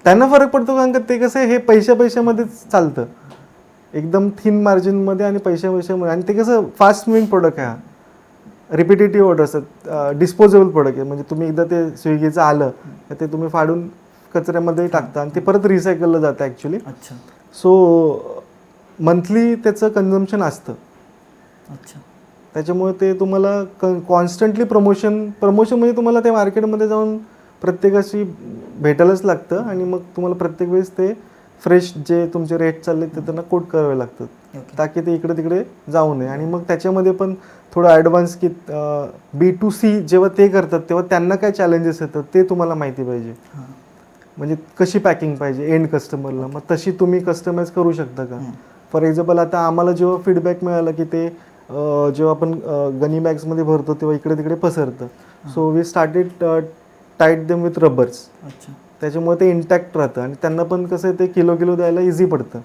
त्यांना फरक पडतो कारण का ते कसं आहे हे पैशामध्येच चालतं, एकदम थिन मार्जिनमध्ये आणि पैशामध्ये. आणि ते कसं फास्ट मुव्हिंग प्रोडक्ट आहे. हा रिपिटेटिव्ह ऑर्डर असतात, डिस्पोजेबल प्रोडक्ट आहे. म्हणजे तुम्ही एकदा ते स्विगीचं आलं तर ते तुम्ही फाडून कचऱ्यामध्ये टाकता आणि ते परत रिसायकलला जातं ॲक्च्युली. अच्छा. सो मंथली त्याचं कन्झम्पशन असतं. अच्छा. त्याच्यामुळे ते तुम्हाला कॉन्स्टंटली प्रमोशन म्हणजे तुम्हाला ते मार्केटमध्ये जाऊन प्रत्येकाशी भेटायलाच लागतं आणि मग तुम्हाला प्रत्येक वेळेस ते फ्रेश जे तुमचे रेट चालले ते त्यांना कोट करावे लागतात ताकी ते इकडे तिकडे जाऊ नये. आणि मग त्याच्यामध्ये पण थोडं ॲडव्हान्स की B2C जेव्हा ते करतात तेव्हा त्यांना काय चॅलेंजेस येतात ते तुम्हाला माहिती पाहिजे. म्हणजे कशी पॅकिंग पाहिजे एंड कस्टमरला, मग तशी तुम्ही कस्टमाइज करू शकता का. फॉर एक्झाम्पल आता आम्हाला जेव्हा फीडबॅक मिळाला की ते जेव्हा आपण गनी बॅग्समध्ये भरतो तेव्हा इकडे तिकडे पसरतं. So we started tight them with rubbers. अच्छा. त्याच्यामुळे ते इंटॅक्ट राहतं आणि त्यांना पण कसं आहे ते किलो द्यायला इझी पडतं.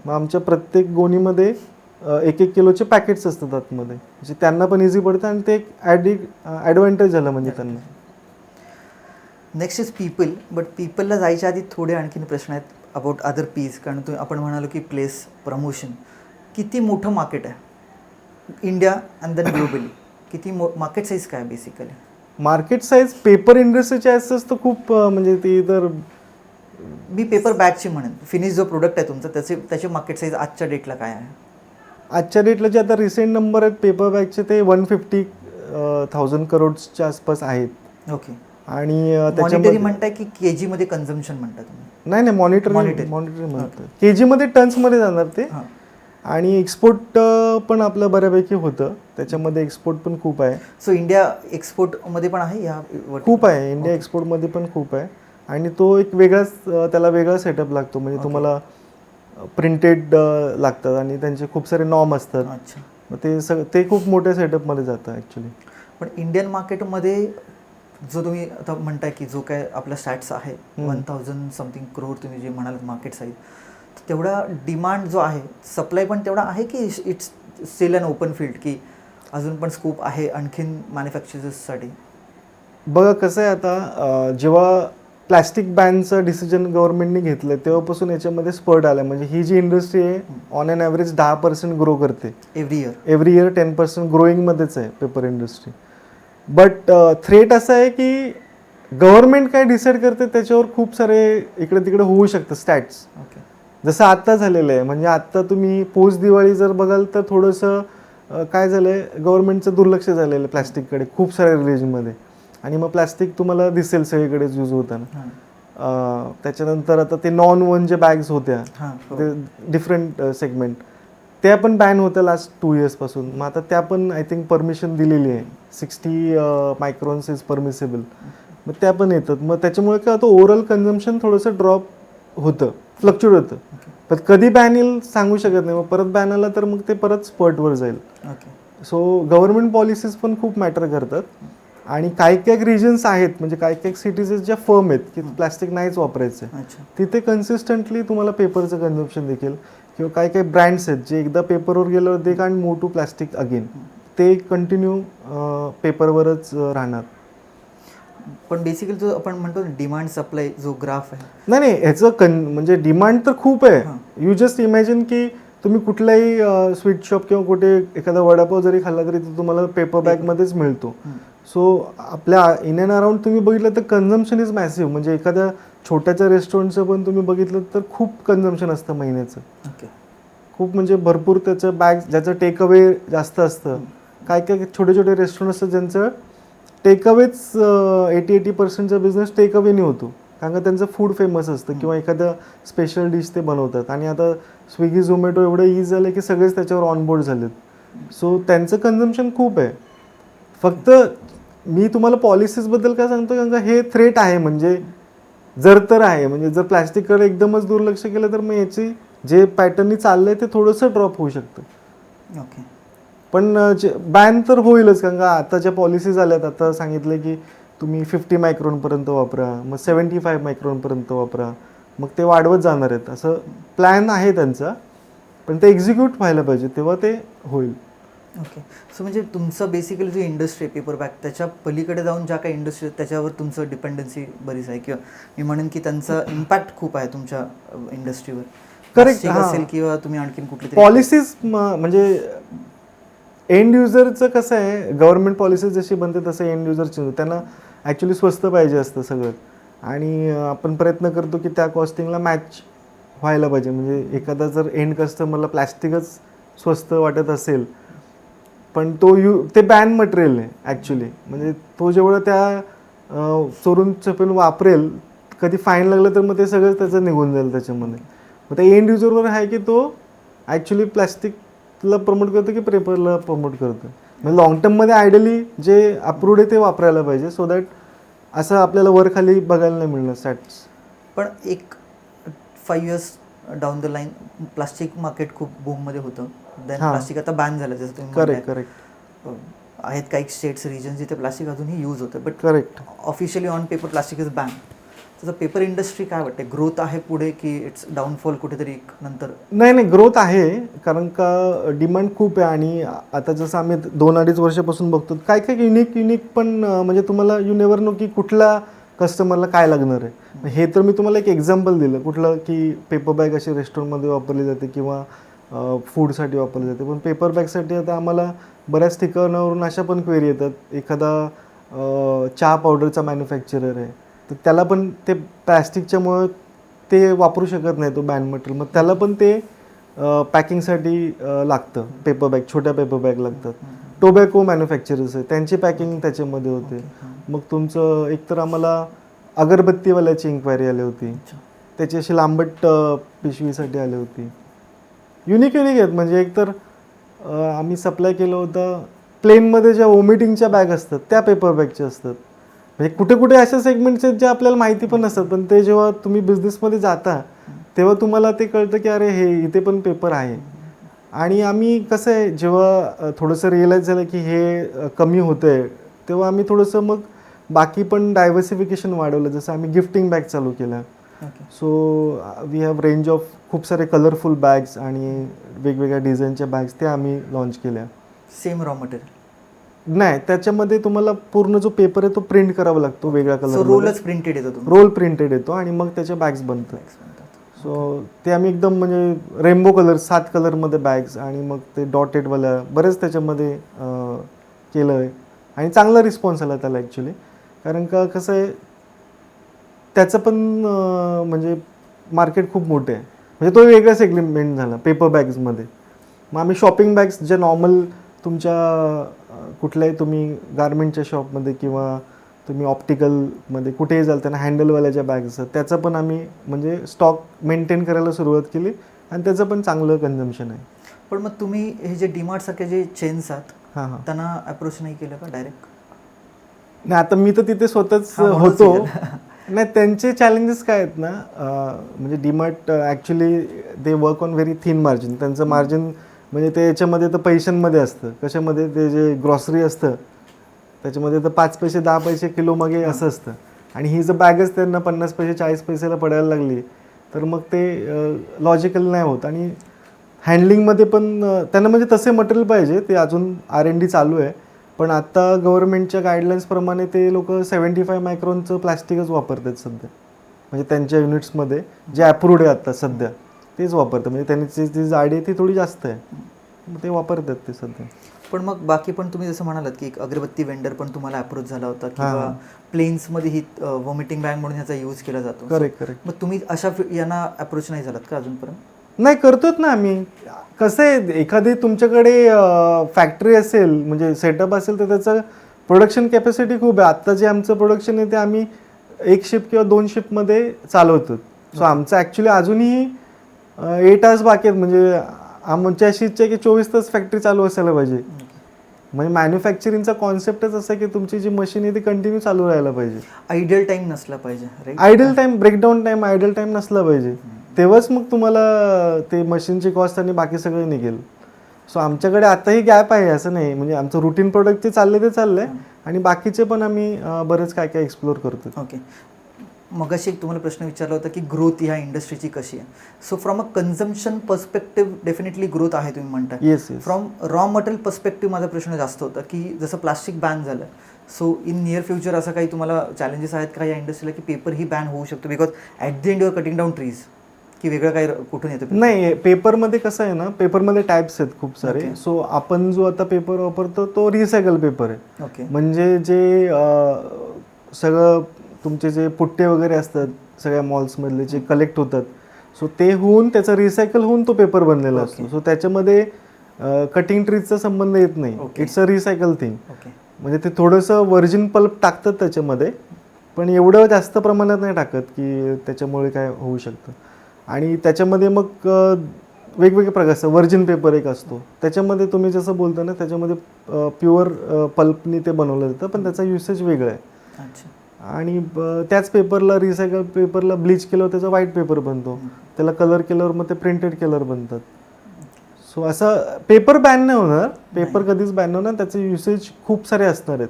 मग आमच्या प्रत्येक गोणीमध्ये 1-1 किलोचे पॅकेट्स असतात आतमध्ये, म्हणजे त्यांना पण इझी पडतं आणि ते एक ॲडव्हान्टेज झालं म्हणजे त्यांना. Next is people. बट पीपलला जायच्या आधी थोडे आणखीन प्रश्न आहेत अबाउट अदर पीस. कारण आपण म्हणालो की प्लेस, प्रमोशन, किती मोठं मार्केट आहे इंडिया अँड देन ग्लोबली? किती मार्केट साईज काय बेसिकली? मार्केट साईज पेपर इंडस्ट्रीच्या ॲसेस तर खूप म्हणजे ती तर मी पेपर बॅगची म्हणेन. फिनिश जो प्रोडक्ट आहे तुमचा त्याचे मार्केट साईज आजच्या डेटला काय आहे? आजच्या डेटला जे आता रिसेंट नंबर आहेत पेपर बॅगचे ते 150,000 करोडच्या आसपास आहेत. ओके. आणि मॉनिटरी म्हणताय की केजी मध्ये कन्झम्पशन म्हणता तुम्ही? नाही मॉनिटरी म्हणतात. केजी मध्ये टन्स मध्ये जाणार ते. आणि एक्सपोर्ट पण आपलं बऱ्यापैकी होतं, त्याच्यामध्ये एक्सपोर्ट पण खूप आहे. सो इंडिया एक्सपोर्टमध्ये पण आहे या खूप आहे, इंडिया एक्सपोर्टमध्ये पण खूप आहे. आणि तो एक वेगळाच त्याला वेगळा सेटअप लागतो, म्हणजे तुम्हाला प्रिंटेड लागतात आणि त्यांचे खूप सारे नॉर्म असतात. अच्छा. मग ते खूप मोठ्या सेटअपमध्ये जातं ॲक्च्युली. पण इंडियन मार्केटमध्ये जो तुम्ही आता म्हणताय की जो काय आपला स्टॅट्स आहे 1000 समथिंग क्रोर तुम्ही जे म्हणाल मार्केट साईज, तेवढा डिमांड जो आहे सप्लाय पण तेवढा आहे की it's still an open field की अजून पण स्कोप आहे आणखीन मॅन्युफॅक्चरर्ससाठी? बघा कसं आहे, आता जेव्हा प्लॅस्टिक बॅनचं डिसिजन गव्हर्नमेंटने घेतलं तेव्हापासून याच्यामध्ये स्पर्ट आला. म्हणजे ही जी इंडस्ट्री आहे ऑन अन ॲव्हरेज 10% ग्रो करते एव्हरी इयर 10% ग्रोईंगमध्येच आहे पेपर इंडस्ट्री. बट थ्रेट असं आहे की गव्हर्नमेंट काय डिसाईड करते त्याच्यावर खूप सारे इकडे तिकडे होऊ शकतं स्टॅट्स. जसं आत्ता झालेलं आहे, म्हणजे आत्ता तुम्ही पोस्ट दिवाळी जर बघाल तर थोडंसं काय झालं आहे, गव्हर्नमेंटचं दुर्लक्ष झालेलं आहे प्लॅस्टिककडे खूप साऱ्या रिलीजनमध्ये. आणि मग प्लॅस्टिक तुम्हाला दिसेल सगळीकडेच यूज होताना. त्याच्यानंतर आता ते नॉन वन जे बॅग्स होत्या ते डिफरंट सेगमेंट त्या पण बॅन होत्या लास्ट 2 इयर्सपासून. मग आता त्या पण आय थिंक परमिशन दिलेली आहे, 60 मायक्रॉन्स इज परमिसेबल. मग त्या पण येतात. मग त्याच्यामुळे काय होतं, ओव्हरऑल कन्झम्पशन थोडंसं ड्रॉप होतं, फ्लक्च्युएट होतं. पण कधी बॅन येईल सांगू शकत नाही. मग परत बॅन आला तर मग ते परत स्पर्टवर जाईल. सो गव्हर्नमेंट पॉलिसीज पण खूप मॅटर करतात. आणि काही काही रिजन्स आहेत, म्हणजे काही काही सिटीज ज्या फर्म आहेत की प्लॅस्टिक नाहीच वापरायचं आहे, तिथे कन्सिस्टंटली तुम्हाला पेपरचं कन्झम्पशन देखील. किंवा काही काही ब्रँड्स आहेत जे एकदा पेपरवर गेल्यावर they can move to plastic again, ते कंटिन्यू पेपरवरच राहणार. पण बेसिकली जो आपण म्हणतो डिमांड सप्लाय जो ग्राफ आहे, नाही ह्याचं म्हणजे डिमांड तर खूप आहे. यू जस्ट इमॅजिन की तुम्ही कुठल्याही स्वीट शॉप किंवा कुठे एखादा वडापाव जरी खाल्ला तरी तो तुम्हाला पेपर बॅगमध्येच मिळतो. सो आपल्या इन अँड अराउंड तुम्ही बघितलं तर कन्झम्पशन इज मॅसिव्ह. म्हणजे एखाद्या छोट्याच्या रेस्टॉरंटचं पण तुम्ही बघितलं तर खूप कन्झम्पशन असतं महिन्याचं. खूप म्हणजे भरपूर त्याचं बॅग ज्याचं टेक अवे जास्त असतं. काय काय छोटे छोटे रेस्टॉरंट असतात ज्यांचं टेक अवेच 80% बिझनेस टेक अवेनी होतो, कारण का त्यांचं फूड फेमस असतं किंवा एखादं स्पेशल डिश ते बनवतात. आणि आता स्विगी झोमॅटो एवढं इझी झालं की सगळेच त्याच्यावर ऑनबोर्ड झालेत. सो त्यांचं कन्झम्पशन खूप आहे. फक्त मी तुम्हाला पॉलिसीजबद्दल काय सांगतो, कारण का हे थ्रेट आहे. म्हणजे जर तर आहे, म्हणजे जर प्लॅस्टिककडे एकदमच दुर्लक्ष केलं तर मग याची जे पॅटर्ननी चाललंय ते थोडंसं ड्रॉप होऊ शकतं. पण बॅन तर होईलच, कारण का आता ज्या पॉलिसीज आल्यात, आता सांगितलं की तुम्ही 50 मायक्रॉनपर्यंत वापरा, मग 75 मायक्रॉनपर्यंत वापरा, मग ते वाढवत जाणार आहेत. असं प्लॅन आहे त्यांचा, पण ते एक्झिक्यूट व्हायला पाहिजे तेव्हा ते होईल. सो म्हणजे तुमचं बेसिकली जो इंडस्ट्री आहे पेपर बॅग, त्याच्या पलीकडे जाऊन ज्या काही इंडस्ट्री त्याच्यावर तुमचं डिपेंडन्सी बरीच आहे, किंवा मी म्हणेन की त्यांचा इम्पॅक्ट खूप आहे तुमच्या इंडस्ट्रीवर. करेक्ट असेल किंवा तुम्ही आणखीन कुठली पॉलिसीज, म्हणजे एंड युजरचं कसं आहे, गव्हर्नमेंट पॉलिसीज जशी बनते तसं एंड युजरची त्यांना ॲक्च्युली स्वस्त पाहिजे असतं सगळं. आणि आपण प्रयत्न करतो की त्या कॉस्टिंगला मॅच व्हायला पाहिजे. म्हणजे एखादा जर एंड कस्टमरला प्लॅस्टिकच स्वस्त वाटत असेल, पण ते बॅन मटेरियल आहे ॲक्च्युली. म्हणजे तो जेवढं त्या चोरून चपेल वापरेल, कधी फाईन लागलं तर मग ते सगळं त्याचं निघून जाईल त्याच्यामध्ये. मग त्या एंड युजरवर आहे की तो ॲक्च्युली प्लॅस्टिकला प्रमोट करतो की पेपरला प्रमोट करतो. म्हणजे लॉंग टर्ममध्ये आयडियली जे अप्रूव्ड आहे ते वापरायला पाहिजे, सो दॅट असं आपल्याला वर खाली बघायला नाही मिळणार स्टॅट्स. पण एक 5 years down the line plastic market खूप बूममध्ये होतं, देन प्लास्टिक आता बॅन झालं, जसं तुम्ही करेक्ट आहेत काही स्टेट्स रिजन जिथे प्लास्टिक अजूनही यूज होतं, but correct officially on paper plastic is ban. त्याचं पेपर इंडस्ट्री काय वाटते, ग्रोथ आहे पुढे की इट्स डाऊनफॉल कुठेतरी नंतर? नाही ग्रोथ आहे, कारण का डिमांड खूप आहे. आणि आता जसं आम्ही 2-2.5 वर्षापासून बघतो, काय काय युनिक पण, म्हणजे तुम्हाला यू नेवर नो की कुठल्या कस्टमरला काय लागणार आहे. हे तर मी तुम्हाला एक एक्झाम्पल दिलं कुठलं, की पेपर बॅग अशी रेस्टॉरंटमध्ये वापरली जाते किंवा फूडसाठी वापरली जाते. पण पेपर बॅगसाठी आता आम्हाला बऱ्याच ठिकाणावरून अशा पण क्वेरी येतात. एखादा चहा पावडरचा मॅन्युफॅक्चरर आहे, तर त्याला पण ते प्लॅस्टिकच्यामुळं ते वापरू शकत नाही तो बॅन मटेरियल. मग त्याला पण ते पॅकिंगसाठी लागतं पेपर बॅग, छोट्या पेपर बॅग लागतात. टोबॅको मॅन्युफॅक्चरर्स आहे, त्यांची पॅकिंग त्याच्यामध्ये होते. मग तुमचं एकतर आम्हाला अगरबत्तीवाल्याची इन्क्वायरी आली होती, त्याची अशी लांबट पिशवीसाठी आली होती. युनिक आहेत. म्हणजे एकतर आम्ही सप्लाय केलं होतं प्लेनमध्ये ज्या वॉमिटिंगच्या बॅग असतात त्या पेपर बॅगच्या असतात. म्हणजे कुठे कुठे अशा सेगमेंट्स आहेत जे आपल्याला माहिती पण नसतात, पण ते जेव्हा तुम्ही बिझनेसमध्ये जाता तेव्हा तुम्हाला ते कळतं की अरे हे इथे पण पेपर आहे. आणि आम्ही कसं आहे, जेव्हा थोडंसं रिअलाईज झालं की हे कमी होतं आहे, तेव्हा आम्ही थोडंसं मग बाकी पण डायव्हर्सिफिकेशन वाढवलं. जसं आम्ही गिफ्टिंग बॅग चालू केल्या. So we have range of खूप सारे कलरफुल बॅग्स आणि वेगवेगळ्या डिझाईनच्या बॅग्स त्या आम्ही लॉन्च केल्या. सेम रॉ मटेरियल नाही, त्याच्यामध्ये तुम्हाला पूर्ण जो पेपर आहे तो प्रिंट करावा लागतो वेगळ्या कलर. रोलच प्रिंटेड येतो रोल प्रिंटेड येतो आणि मग त्याच्या बॅग्स बनतात. सो ते आम्ही एकदम म्हणजे रेनबो कलर 7 कलरमध्ये बॅग्स आणि मग ते डॉटेडवाल्या बरेच त्याच्यामध्ये केलं आहे आणि चांगला रिस्पॉन्स आला त्याला ॲक्च्युली. कारण का कसं आहे, त्याचं पण म्हणजे मार्केट खूप मोठं आहे. म्हणजे तो वेगळा सेगमेंट झाला पेपर बॅग्समध्ये. मग आम्ही शॉपिंग बॅग्स ज्या नॉर्मल तुमच्या कुठल्याही तुम्ही गारमेंटच्या शॉपमध्ये किंवा तुम्ही ऑप्टिकलमध्ये कुठेही जाल त्यांना हँडलवाल्या ज्या बॅग्स असतात त्याचं पण आम्ही म्हणजे स्टॉक मेंटेन करायला सुरुवात केली आणि त्याचं पण चांगलं कन्झम्पशन आहे. पण मग तुम्ही हे जे डीमार्टसारखे जे चेन्स आहेत हां त्यांना अप्रोच नाही केलं का डायरेक्ट? नाही, आता मी तर तिथे स्वतःच होतो. नाही, त्यांचे चॅलेंजेस काय आहेत ना, म्हणजे DMart actually they work on very thin margin. त्यांचं मार्जिन म्हणजे ते याच्यामध्ये तर पैशांमध्ये असतं. कशामध्ये, ते जे ग्रॉसरी असतं त्याच्यामध्ये तर 5 पैसे 10 पैसे किलो मागे असं असतं. आणि ही जर बॅगच त्यांना 50 पैसे 40 पैशाला पडायला लागली तर मग ते लॉजिकल नाही होत. आणि हँडलिंगमध्ये पण त्यांना म्हणजे तसे मटेरियल पाहिजे. ते अजून R&D चालू आहे. पण आता गव्हर्नमेंटच्या गाईडलाईन्सप्रमाणे ते लोक 75 मायक्रॉनचं प्लॅस्टिकच वापरतात सध्या. म्हणजे त्यांच्या युनिट्समध्ये जे अप्रूव्ड आहे आता सध्या तेच वापरतात. म्हणजे त्यांची जी जाडी आहे ती थोडी जास्त आहे, मग ते वापरतात ते सध्या. पण मग बाकी पण तुम्ही जसं म्हणालात की एक अगरबत्ती वेंडर पण तुम्हाला अप्रोच झाला होता किंवा प्लेन्समध्ये ही व्हॉमिटिंग बॅग म्हणून ह्याचा यूज केला जातो. करेक्ट. मग तुम्ही अशा यांना अप्रोच नाही झालात का अजूनपर्यंत? नाही, करतोच ना आम्ही. कसं आहे, एखादी तुमच्याकडे फॅक्टरी असेल म्हणजे सेटअप असेल तर त्याचं प्रोडक्शन कॅपॅसिटी खूप आहे. आत्ता जे आमचं प्रोडक्शन आहे ते आम्ही 1 शिफ्ट किंवा 2 शिफ्टमध्ये चालवतो. सो आमचं ॲक्च्युली अजूनही 8 आवर्स बाकी आहेत. म्हणजे आमच्या अशी इच्छा आहे की 24 तास फॅक्टरी चालू असायला पाहिजे. म्हणजे मॅन्युफॅक्चरिंगचा कॉन्सेप्टच असा की तुमची जी मशीन आहे ती कंटिन्यू चालू राहायला पाहिजे. आयडियल टाईम नसला पाहिजे. Idle time, breakdown time, idle time नसला पाहिजे. तेव्हाच मग तुम्हाला ते मशीनची कॉस्ट आणि बाकी सगळं निघेल. सो आमच्याकडे आताही गॅप आहे असं नाही. म्हणजे आमचं रुटीन प्रोडक्ट ते चाललंय आणि बाकीचे पण आम्ही बरेच काय काय एक्सप्लोर करतो. ओके. मगाशी एक तुम्हाला प्रश्न विचारला होता की ग्रोथ ह्या इंडस्ट्रीची कशी आहे. So from a consumption perspective definitely growth आहे तुम्ही म्हणता. Yes. From raw material perspective माझा प्रश्न जास्त होता की जसं प्लास्टिक बॅन झालं, सो इन नियर फ्युचर असं काही तुम्हाला चॅलेंजेस आहेत का या इंडस्ट्रीला की पेपर ही बॅन होऊ शकतो because at the end your cutting down trees, की वेगळं काही कुठून येतं? नाही, पेपरमध्ये कसं आहे ना, पेपरमध्ये टाईप्स आहेत खूप सारे. सो आपण जो आता पेपर वापरतो तो रिसायकल पेपर आहे. ओके. म्हणजे जे सगळं तुमचे जे पुट्टे वगैरे असतात सगळ्या मॉल्समधले जे कलेक्ट होतात, सो ते होऊन त्याचा रिसायकल होऊन तो पेपर बनलेला असतो. सो त्याच्यामध्ये कटिंग ट्रीजचा संबंध येत नाही. It's a recycle thing. म्हणजे ते थोडंसं व्हर्जिन पल्प टाकतात त्याच्यामध्ये, पण एवढं जास्त प्रमाणात नाही टाकत की त्याच्यामुळे काय होऊ शकतं. आणि त्याच्यामध्ये मग वेगवेगळे प्रकार असतात. व्हर्जिन पेपर एक असतो, त्याच्यामध्ये तुम्ही जसं बोलता ना त्याच्यामध्ये प्युअर पल्पनी ते बनवलं जातं, पण त्याचा युसेज वेगळा आहे. अच्छा. आणि त्याच पेपरला, रिसायकल पेपरला ब्लीच केल्यावर त्याचा व्हाईट पेपर बनतो. त्याला कलर केल्यावर मग ते प्रिंटेड कलर बनतात. सो असं पेपर बॅन नाही होणार, पेपर कधीच बॅन नाही होणार. त्याचे युसेज खूप सारे असणार आहेत.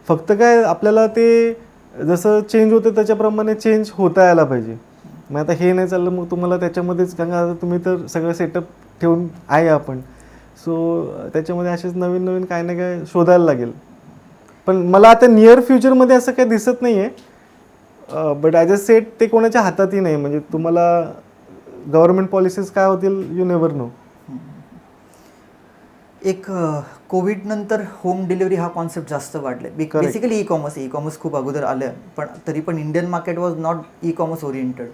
फक्त काय आपल्याला ते जसं चेंज होतं त्याच्याप्रमाणे चेंज होता यायला पाहिजे. मग आता हे नाही चाललं मग तुम्हाला त्याच्यामध्येच, कारण आता तुम्ही तर सगळं सेटअप ठेवून आहे आपण, सो त्याच्यामध्ये असेच नवीन नवीन काय ना काय शोधायला लागेल. पण मला आता नियर फ्युचरमध्ये असं काही दिसत नाही आहे. बट ॲज अ सेट ते कोणाच्या हातातही नाही. म्हणजे तुम्हाला गव्हर्नमेंट पॉलिसीज काय होतील यू नेवर नो. एक कोविड नंतर होम डिलिव्हरी हा कॉन्सेप्ट जास्त वाढले. बेसिकली ई कॉमर्स खूप अगोदर आलं, पण तरी पण Indian market was not e commerce oriented.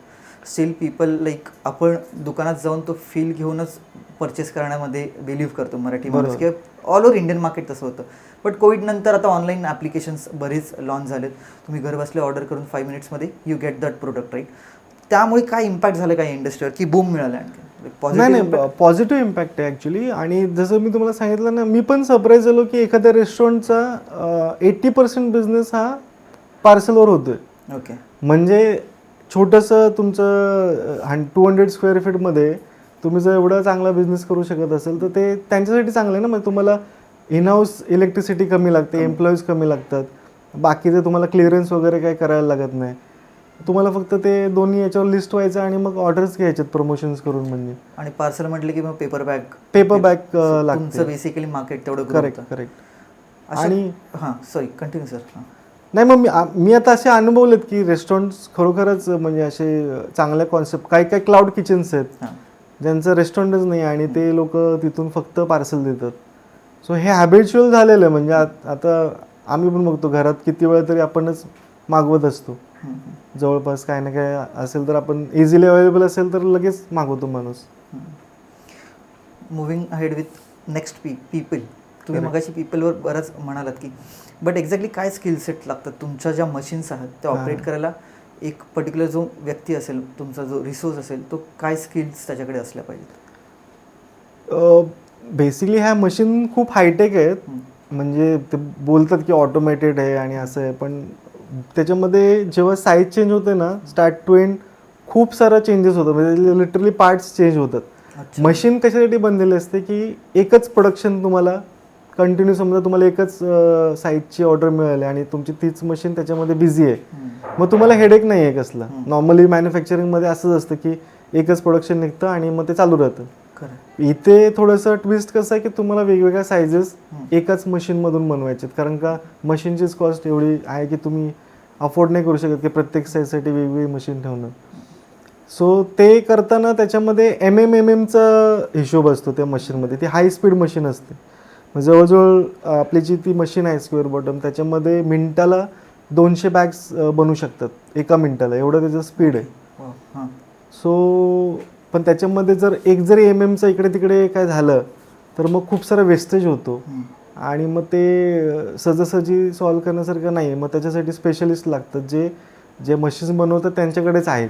Steel people like आपण दुकानात जाऊन तो फील घेऊनच परचेस करण्यामध्ये बिलीव्ह करतो मराठी माणूस, किंवा ऑल ओव्हर इंडियन मार्केट तसं होतं. बट कोविड नंतर आता ऑनलाईन ॲप्लिकेशन्स बरेच लॉन्च झालेत. तुम्ही घर बसल्या ऑर्डर करून 5 मिनिट्समध्ये you get that product, right. त्यामुळे काय इम्पॅक्ट झालं काय इंडस्ट्रीवर, की बूम मिळालं आणखी? नाही नाही पॉझिटिव्ह इम्पॅक्ट आहे ॲक्च्युली. आणि जसं मी तुम्हाला सांगितलं ना, मी पण सरप्राईज झालो की एखाद्या रेस्टॉरंटचा 80% बिझनेस हा पार्सलवर होतोय. ओके. म्हणजे छोटंसं तुमचं 200 स्क्वेअर फीटमध्ये तुम्ही जर एवढा चांगला बिझनेस करू शकत असेल तर ते त्यांच्यासाठी चांगलं आहे ना. मग तुम्हाला इनहाऊस इलेक्ट्रिसिटी कमी लागते, एम्प्लॉईज कमी लागतात, बाकीचे तुम्हाला क्लिअरन्स वगैरे काही करायला लागत नाही. तुम्हाला फक्त ते दोन्ही याच्यावर लिस्ट व्हायचं आणि मग ऑर्डर्स घ्यायच्यात प्रमोशन्स करून. म्हणजे आणि पार्सल म्हटलं की मग पेपर बॅग लागते. तुमचं बेसिकली मार्केट तेवढं करेक्ट करेक्ट. आणि हां सॉरी कंटिन्यू सर. हां नाही मग मी आता असे अनुभवलेत की रेस्टॉरंट्स खरोखरच म्हणजे असे चांगल्या कॉन्सेप्ट, काही क्लाउड किचन्स आहेत ज्यांचं रेस्टॉरंटच नाही आणि ते लोक तिथून फक्त पार्सल देतात. सो हे हॅबिच्युअल झालेलं आहे. म्हणजे आता आम्ही पण बघतो घरात किती वेळा तरी आपणच मागवत असतो. जवळपास काय ना काय असेल तर आपण इझिली अवेलेबल असेल तर लगेच मागवतो माणूस. Moving ahead with next people. तुम्ही मगाशी पीपलवर बरंच म्हणालात की बट एक्झॅक्टली काय स्किल सेट लागतात तुमच्या ज्या मशीन्स आहेत त्या ऑपरेट करायला? एक पर्टिक्युलर जो व्यक्ती असेल, तुमचा जो रिसोर्स असेल, तो काय स्किल्स त्याच्याकडे असल्या पाहिजेत? बेसिकली ह्या मशीन खूप हायटेक आहेत. म्हणजे ते बोलतात की ऑटोमेटेड आहे आणि असं आहे, पण त्याच्यामध्ये जेव्हा साईज चेंज होते ना, स्टार्ट टू एंड खूप सारा चेंजेस होतात. म्हणजे लिटरली पार्ट्स चेंज होतात. मशीन कशासाठी बनलेली असते की एकच प्रोडक्शन तुम्हाला कंटिन्यू, समजा तुम्हाला एकच साईजची ऑर्डर मिळाली आणि तुमची तीच मशीन त्याच्यामध्ये बिझी आहे, मग तुम्हाला हेडेक नाही आहे कसला. नॉर्मली मॅन्युफॅक्चरिंगमध्ये असंच असतं की एकच प्रोडक्शन निघतं आणि मग ते चालू राहतं. इथे थोडंसं ट्विस्ट कसं आहे की तुम्हाला वेगवेगळ्या साईजेस एकाच मशीनमधून बनवायचे, कारण का मशीनचीच कॉस्ट एवढी आहे की तुम्ही अफोर्ड नाही करू शकत की प्रत्येक साईजसाठी वेगवेगळी मशीन ठेवणं. सो ते करताना त्याच्यामध्ये MM चा हिशोब असतो त्या मशीनमध्ये. ती हाय स्पीड मशीन असते. जवळजवळ आपली जी ती मशीन आहे स्क्वेअर बॉटम, त्याच्यामध्ये मिनिटाला 200 बॅग्स बनवू शकतात एका मिनिटाला, एवढं त्याचं स्पीड आहे. सो पण त्याच्यामध्ये जर एक जरी MM इकडे तिकडे काय झालं तर मग खूप सारा वेस्टेज होतो आणि मग ते सहजासहजी सॉल्व्ह करण्यासारखं नाही. मग त्याच्यासाठी स्पेशलिस्ट लागतात जे मशीन्स बनवतात त्यांच्याकडेच आहेत.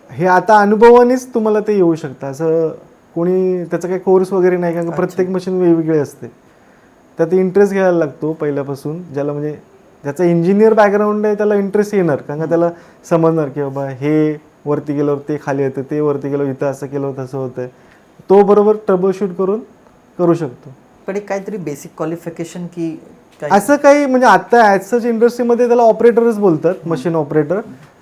हे आता अनुभवानेच तुम्हाला ते येऊ शकतं. असं कोणी त्याचा काही कोर्स वगैरे नाही, कारण प्रत्येक मशीन वेगवेगळी असते. त्यात इंटरेस्ट घ्यायला लागतो पहिल्यापासून. ज्याला म्हणजे ज्याचा इंजिनियर बॅकग्राऊंड आहे त्याला इंटरेस्ट येणार, कारण का त्याला समजणार की बाबा हे वरती गेल्यावर ते खाली येतं, ते वरती गेल्यावर इथं असं केलं तसं होतं. तो बरोबर ट्रबल शूट करू शकतो. पण एक काहीतरी बेसिक क्वालिफिकेशन की असं काही म्हणजे आता ॲज सच इंडस्ट्रीमध्ये त्याला ऑपरेटरच बोलतात, मशीन ऑपरेटर.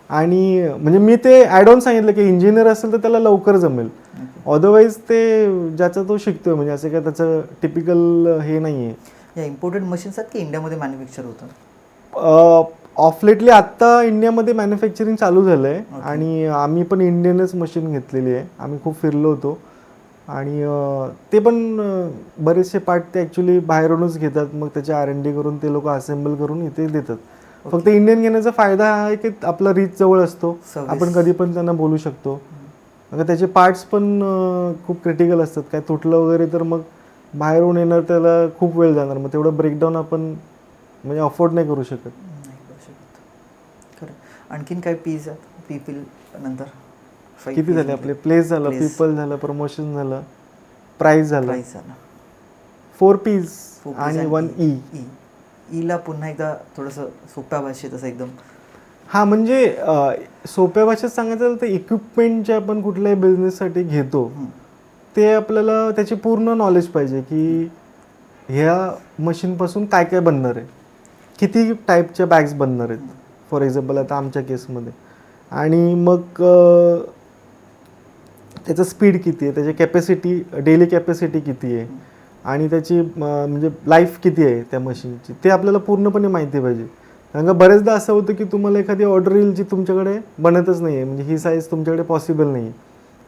आणि म्हणजे मी ते ॲड ऑन सांगितलं की इंजिनियर असेल तर त्याला लवकर जमेल. अदरवाईज ते ज्याचा तो शिकतोय, म्हणजे असं काय त्याचं टिपिकल हे नाही आहे. या इम्पोर्टेड मशीन्स आहेत की इंडियामध्ये मॅन्युफॅक्चर होतं? ऑफ लेटली आत्ता इंडियामध्ये मॅन्युफॅक्चरिंग चालू झालं आहे आणि आम्ही पण इंडियनच मशीन घेतलेली आहे. आम्ही खूप फिरलो होतो आणि ते पण बरेचसे पार्ट ते ॲक्च्युली बाहेरूनच घेतात. मग त्याचे R&D करून ते लोक असेंबल करून इथे देतात. फक्त इंडियन घेण्याचा फायदा हा आहे की आपला रीच जवळ असतो, आपण कधी पण त्यांना बोलू शकतो. त्याचे पार्ट्स पण खूप क्रिटिकल असतात. काय तुटलं वगैरे तर मग बाहेरून येणार त्याला खूप वेळ जाणार. मग तेवढं ब्रेकडाऊन आपण म्हणजे अफोर्ड नाही करू शकत. खरं. आणखीन काय पीस आहेत पीपल नंतर? किती झाले आपले? प्लेस झालं, पीपल झालं, प्रमोशन झालं, प्राइस झालं, 4 P's आणि 1 E. ईला पुन्हा एकदा थोडंसं सोप्या भाषेत असं एकदम. हां, म्हणजे सोप्या भाषेत सांगायचं तर इक्विपमेंट जे आपण कुठल्याही बिझनेससाठी घेतो ते आपल्याला त्याची पूर्ण नॉलेज पाहिजे की ह्या मशीनपासून काय काय बनणार आहे, किती टाईपच्या बॅग्स बनणार आहेत फॉर एक्झाम्पल आता आमच्या केसमध्ये. आणि मग त्याचं स्पीड किती आहे, त्याची कॅपॅसिटी, डेली कॅपॅसिटी किती आहे आणि त्याची म्हणजे लाईफ किती आहे त्या मशीनची, ते आपल्याला पूर्णपणे माहिती पाहिजे. कारण का बरेचदा असं होतं की तुम्हाला एखादी ऑर्डर येईल जी तुमच्याकडे बनतच नाही आहे, म्हणजे ही साईज तुमच्याकडे पॉसिबल नाही आहे,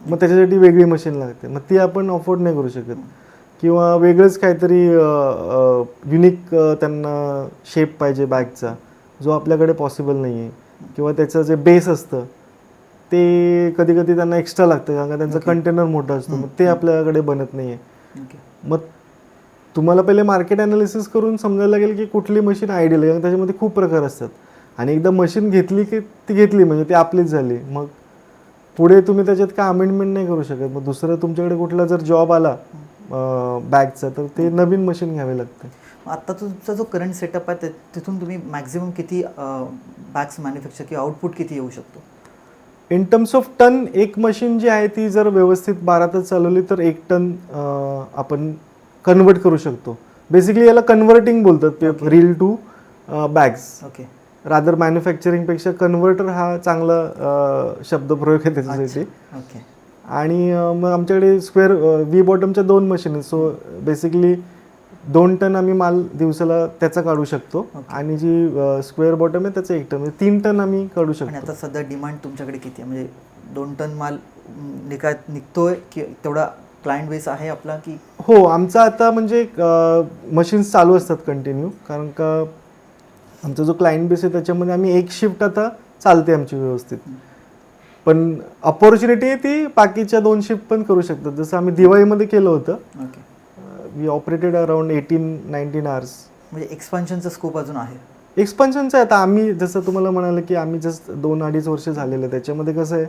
मग त्याच्यासाठी वेगळी मशीन लागते, मग ती आपण अफोर्ड नाही करू शकत. किंवा वेगळंच काहीतरी युनिक त्यांना शेप पाहिजे बॅगचा जो आपल्याकडे पॉसिबल नाही आहे. किंवा त्याचं जे बेस असतं ते कधी कधी त्यांना एक्स्ट्रा लागतं, कारण का त्यांचं कंटेनर मोठं असतं, मग ते आपल्याकडे बनत नाही आहे. मग तुम्हाला पहिले मार्केट ॲनालिसिस करून समजायला लागेल की कुठली मशीन आयडियल आहे, कारण त्याच्यामध्ये खूप प्रकार असतात. आणि एकदा मशीन घेतली की ती घेतली म्हणजे ती आपलीच झाली. मग पुढे तुम्ही त्याच्यात काय अमेंडमेंट नाही करू शकत. मग दुसरं तुमच्याकडे कुठला जर जॉब आला बॅगचा तर ते नवीन मशीन घ्यावे लागते. आत्ता तुमचा जो करंट सेटअप आहे तिथून तुम्ही मॅक्झिमम किती बॅग्स मॅन्युफॅक्चर किंवा आउटपुट किती येऊ शकतो? इन टर्म्स ऑफ टन एक मशीन जी आहे ती जर व्यवस्थित 12 तास चालवली तर 1 टन आपण कन्वर्ट करू शकतो. बेसिकली याला कन्व्हर्टिंग बोलतात, reel to bags. Okay. Rather मॅन्युफॅक्चरिंगपेक्षा कन्व्हर्टर हा चांगला शब्दप्रयोग आहे त्याच्यासाठी. ओके. आणि मग आमच्याकडे स्क्वेअर व्ही बॉटमच्या 2 मशीन आहेत. सो बेसिकली 2 टन आम्ही माल दिवसाला त्याचा काढू शकतो आणि जी स्क्वेअर बॉटम आहे त्याचं 1 टन, म्हणजे 3 टन आम्ही काढू आणि शकतो. आता सध्या डिमांड तुमच्याकडे किती आहे? म्हणजे 2 टन माल निघतोय की तेवढा क्लायंट बेस आहे आपला की? हो, आमचा आता म्हणजे मशीन्स चालू असतात कंटिन्यू, कारण का आमचा जो क्लायंट बेस आहे त्याच्यामध्ये आम्ही एक शिफ्ट आता चालते आमची व्यवस्थित. पण अपॉर्च्युनिटी आहे ती बाकीच्या 2 शिफ्ट पण करू शकतात. जसं आम्ही दिवाळीमध्ये केलं होतं. Okay. We operated around 18-19 hours. म्हणजे एक्सपान्शनचा स्कोप अजून आहे? एक्सपान्शनचं आहे. आता आम्ही जसं तुम्हाला म्हणालं की आम्ही जस्ट 2-2.5 वर्ष झालेलं, त्याच्यामध्ये कसं आहे,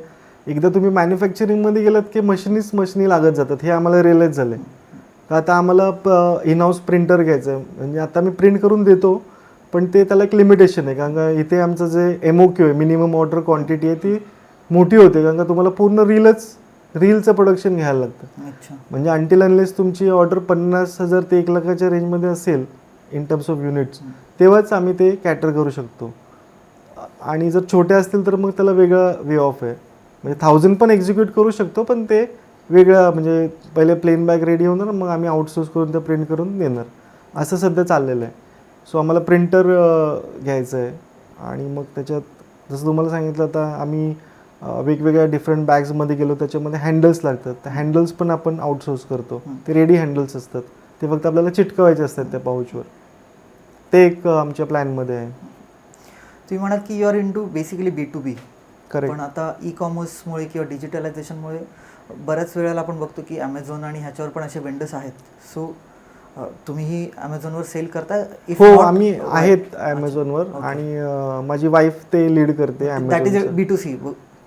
एकदा तुम्ही मॅन्युफॅक्चरिंगमध्ये गेलात की मशिनी लागत जातात. हे आम्हाला रिअलाईज झालं आहे. तर आता आम्हाला इन हाऊस प्रिंटर घ्यायचं आहे. म्हणजे आता मी प्रिंट करून देतो पण ते त्याला एक लिमिटेशन आहे, कारण का इथे आमचं जे MOQ आहे, मिनिमम ऑर्डर क्वांटिटी आहे, ती मोठी होते, कारण का तुम्हाला पूर्ण रीलचं प्रोडक्शन घ्यायला लागतं. अच्छा. म्हणजे अंटिल अनलेस तुमची ऑर्डर 50,000 ते 1 लाखाच्या रेंजमध्ये असेल इन टर्म्स ऑफ युनिट्स, तेव्हाच आम्ही ते कॅटर करू शकतो. आणि जर छोटे असतील तर मग त्याला वेगळा वे ऑफ आहे. म्हणजे 1000 पण एक्झिक्यूट करू शकतो, पण ते वेगळं, म्हणजे पहिले प्लेन बॅग रेडी होणार, मग आम्ही आउटसोर्स करून ते प्रिंट करून देणार, असं सध्या चाललेलं आहे. सो आम्हाला प्रिंटर घ्यायचं आहे आणि मग त्याच्यात जसं तुम्हाला सांगितलं, आता आम्ही वेगवेगळ्या डिफरंट बॅग्समध्ये गेलो, त्याच्यामध्ये हँडल्स लागतात. तर हँडल्स पण आपण आउटसोर्स करतो. ते रेडी हँडल्स असतात, ते फक्त आपल्याला चिटकवायचे असतात त्या पाऊचवर. ते एक आमच्या प्लॅनमध्ये आहे. तुम्ही म्हणाल की you are in to basically B2B. Correct. पण आता ई-कॉमर्समुळे किंवा डिजिटलायझेशनमुळे बऱ्याच वेळेला आपण बघतो की ॲमेझॉन आणि ह्याच्यावर पण असे वेंडर्स आहेत. सो तुम्हीही ॲमेझॉनवर सेल करता? हो, आम्ही आहेत ॲमेझॉनवर आणि माझी वाईफ ते लीड करते Amazon. That is B2C.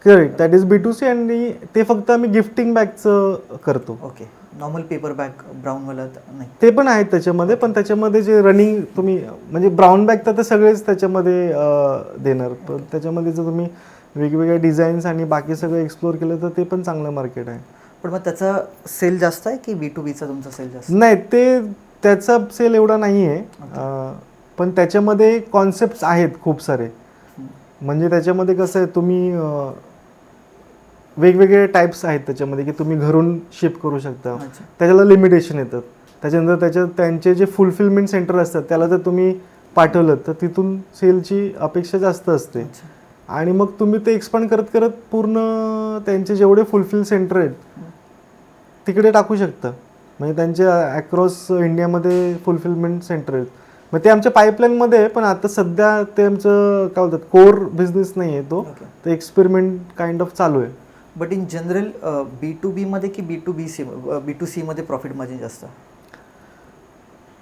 Correct, that is B2C. आणि ते फक्त आम्ही गिफ्टिंग बॅगचं करतो. ओके. नॉर्मल पेपर बॅग ब्राऊनवाला नाही? ते पण आहेत त्याच्यामध्ये, पण त्याच्यामध्ये जे रनिंग तुम्ही म्हणजे ब्राऊन बॅग तर सगळेच त्याच्यामध्ये देणार, पण त्याच्यामध्ये जर तुम्ही वेगवेगळ्या डिझाईन्स आणि बाकी सगळं एक्सप्लोर केलं तर ते पण चांगलं मार्केट आहे. पण मग त्याचा सेल जास्त आहे की B2Bचा तुमचा सेल जास्त? नाही, त्याचा सेल एवढा नाही आहे, पण त्याच्यामध्ये कॉन्सेप्ट्स आहेत खूप सारे. म्हणजे त्याच्यामध्ये कसं आहे, तुम्ही वेगवेगळे टाईप्स आहेत त्याच्यामध्ये, की तुम्ही घरून शिप करू शकता. त्याच्याला लिमिटेशन येतात. त्याच्यानंतर त्यांचे जे फुलफिलमेंट सेंटर असतात त्याला जर तुम्ही पाठवलं तर तिथून सेलची अपेक्षा जास्त असते. आणि मग तुम्ही ते एक्सपांड करत करत पूर्ण त्यांचे जेवढे फुलफिल सेंटर आहेत तिकडे टाकू शकता. म्हणजे त्यांचे अक्रॉस इंडियामध्ये फुलफिलमेंट सेंटर आहेत. मग ते आमच्या पाईपलाईनमध्ये आहे, पण आता सध्या ते आमचं काय बोलतात कोर बिझनेस नाही आहे तो. ते एक्सपेरिमेंट काइंड ऑफ चालू आहे. बट इन जनरल B2B मध्ये की B2C मध्ये प्रॉफिट मार्जिन जास्त?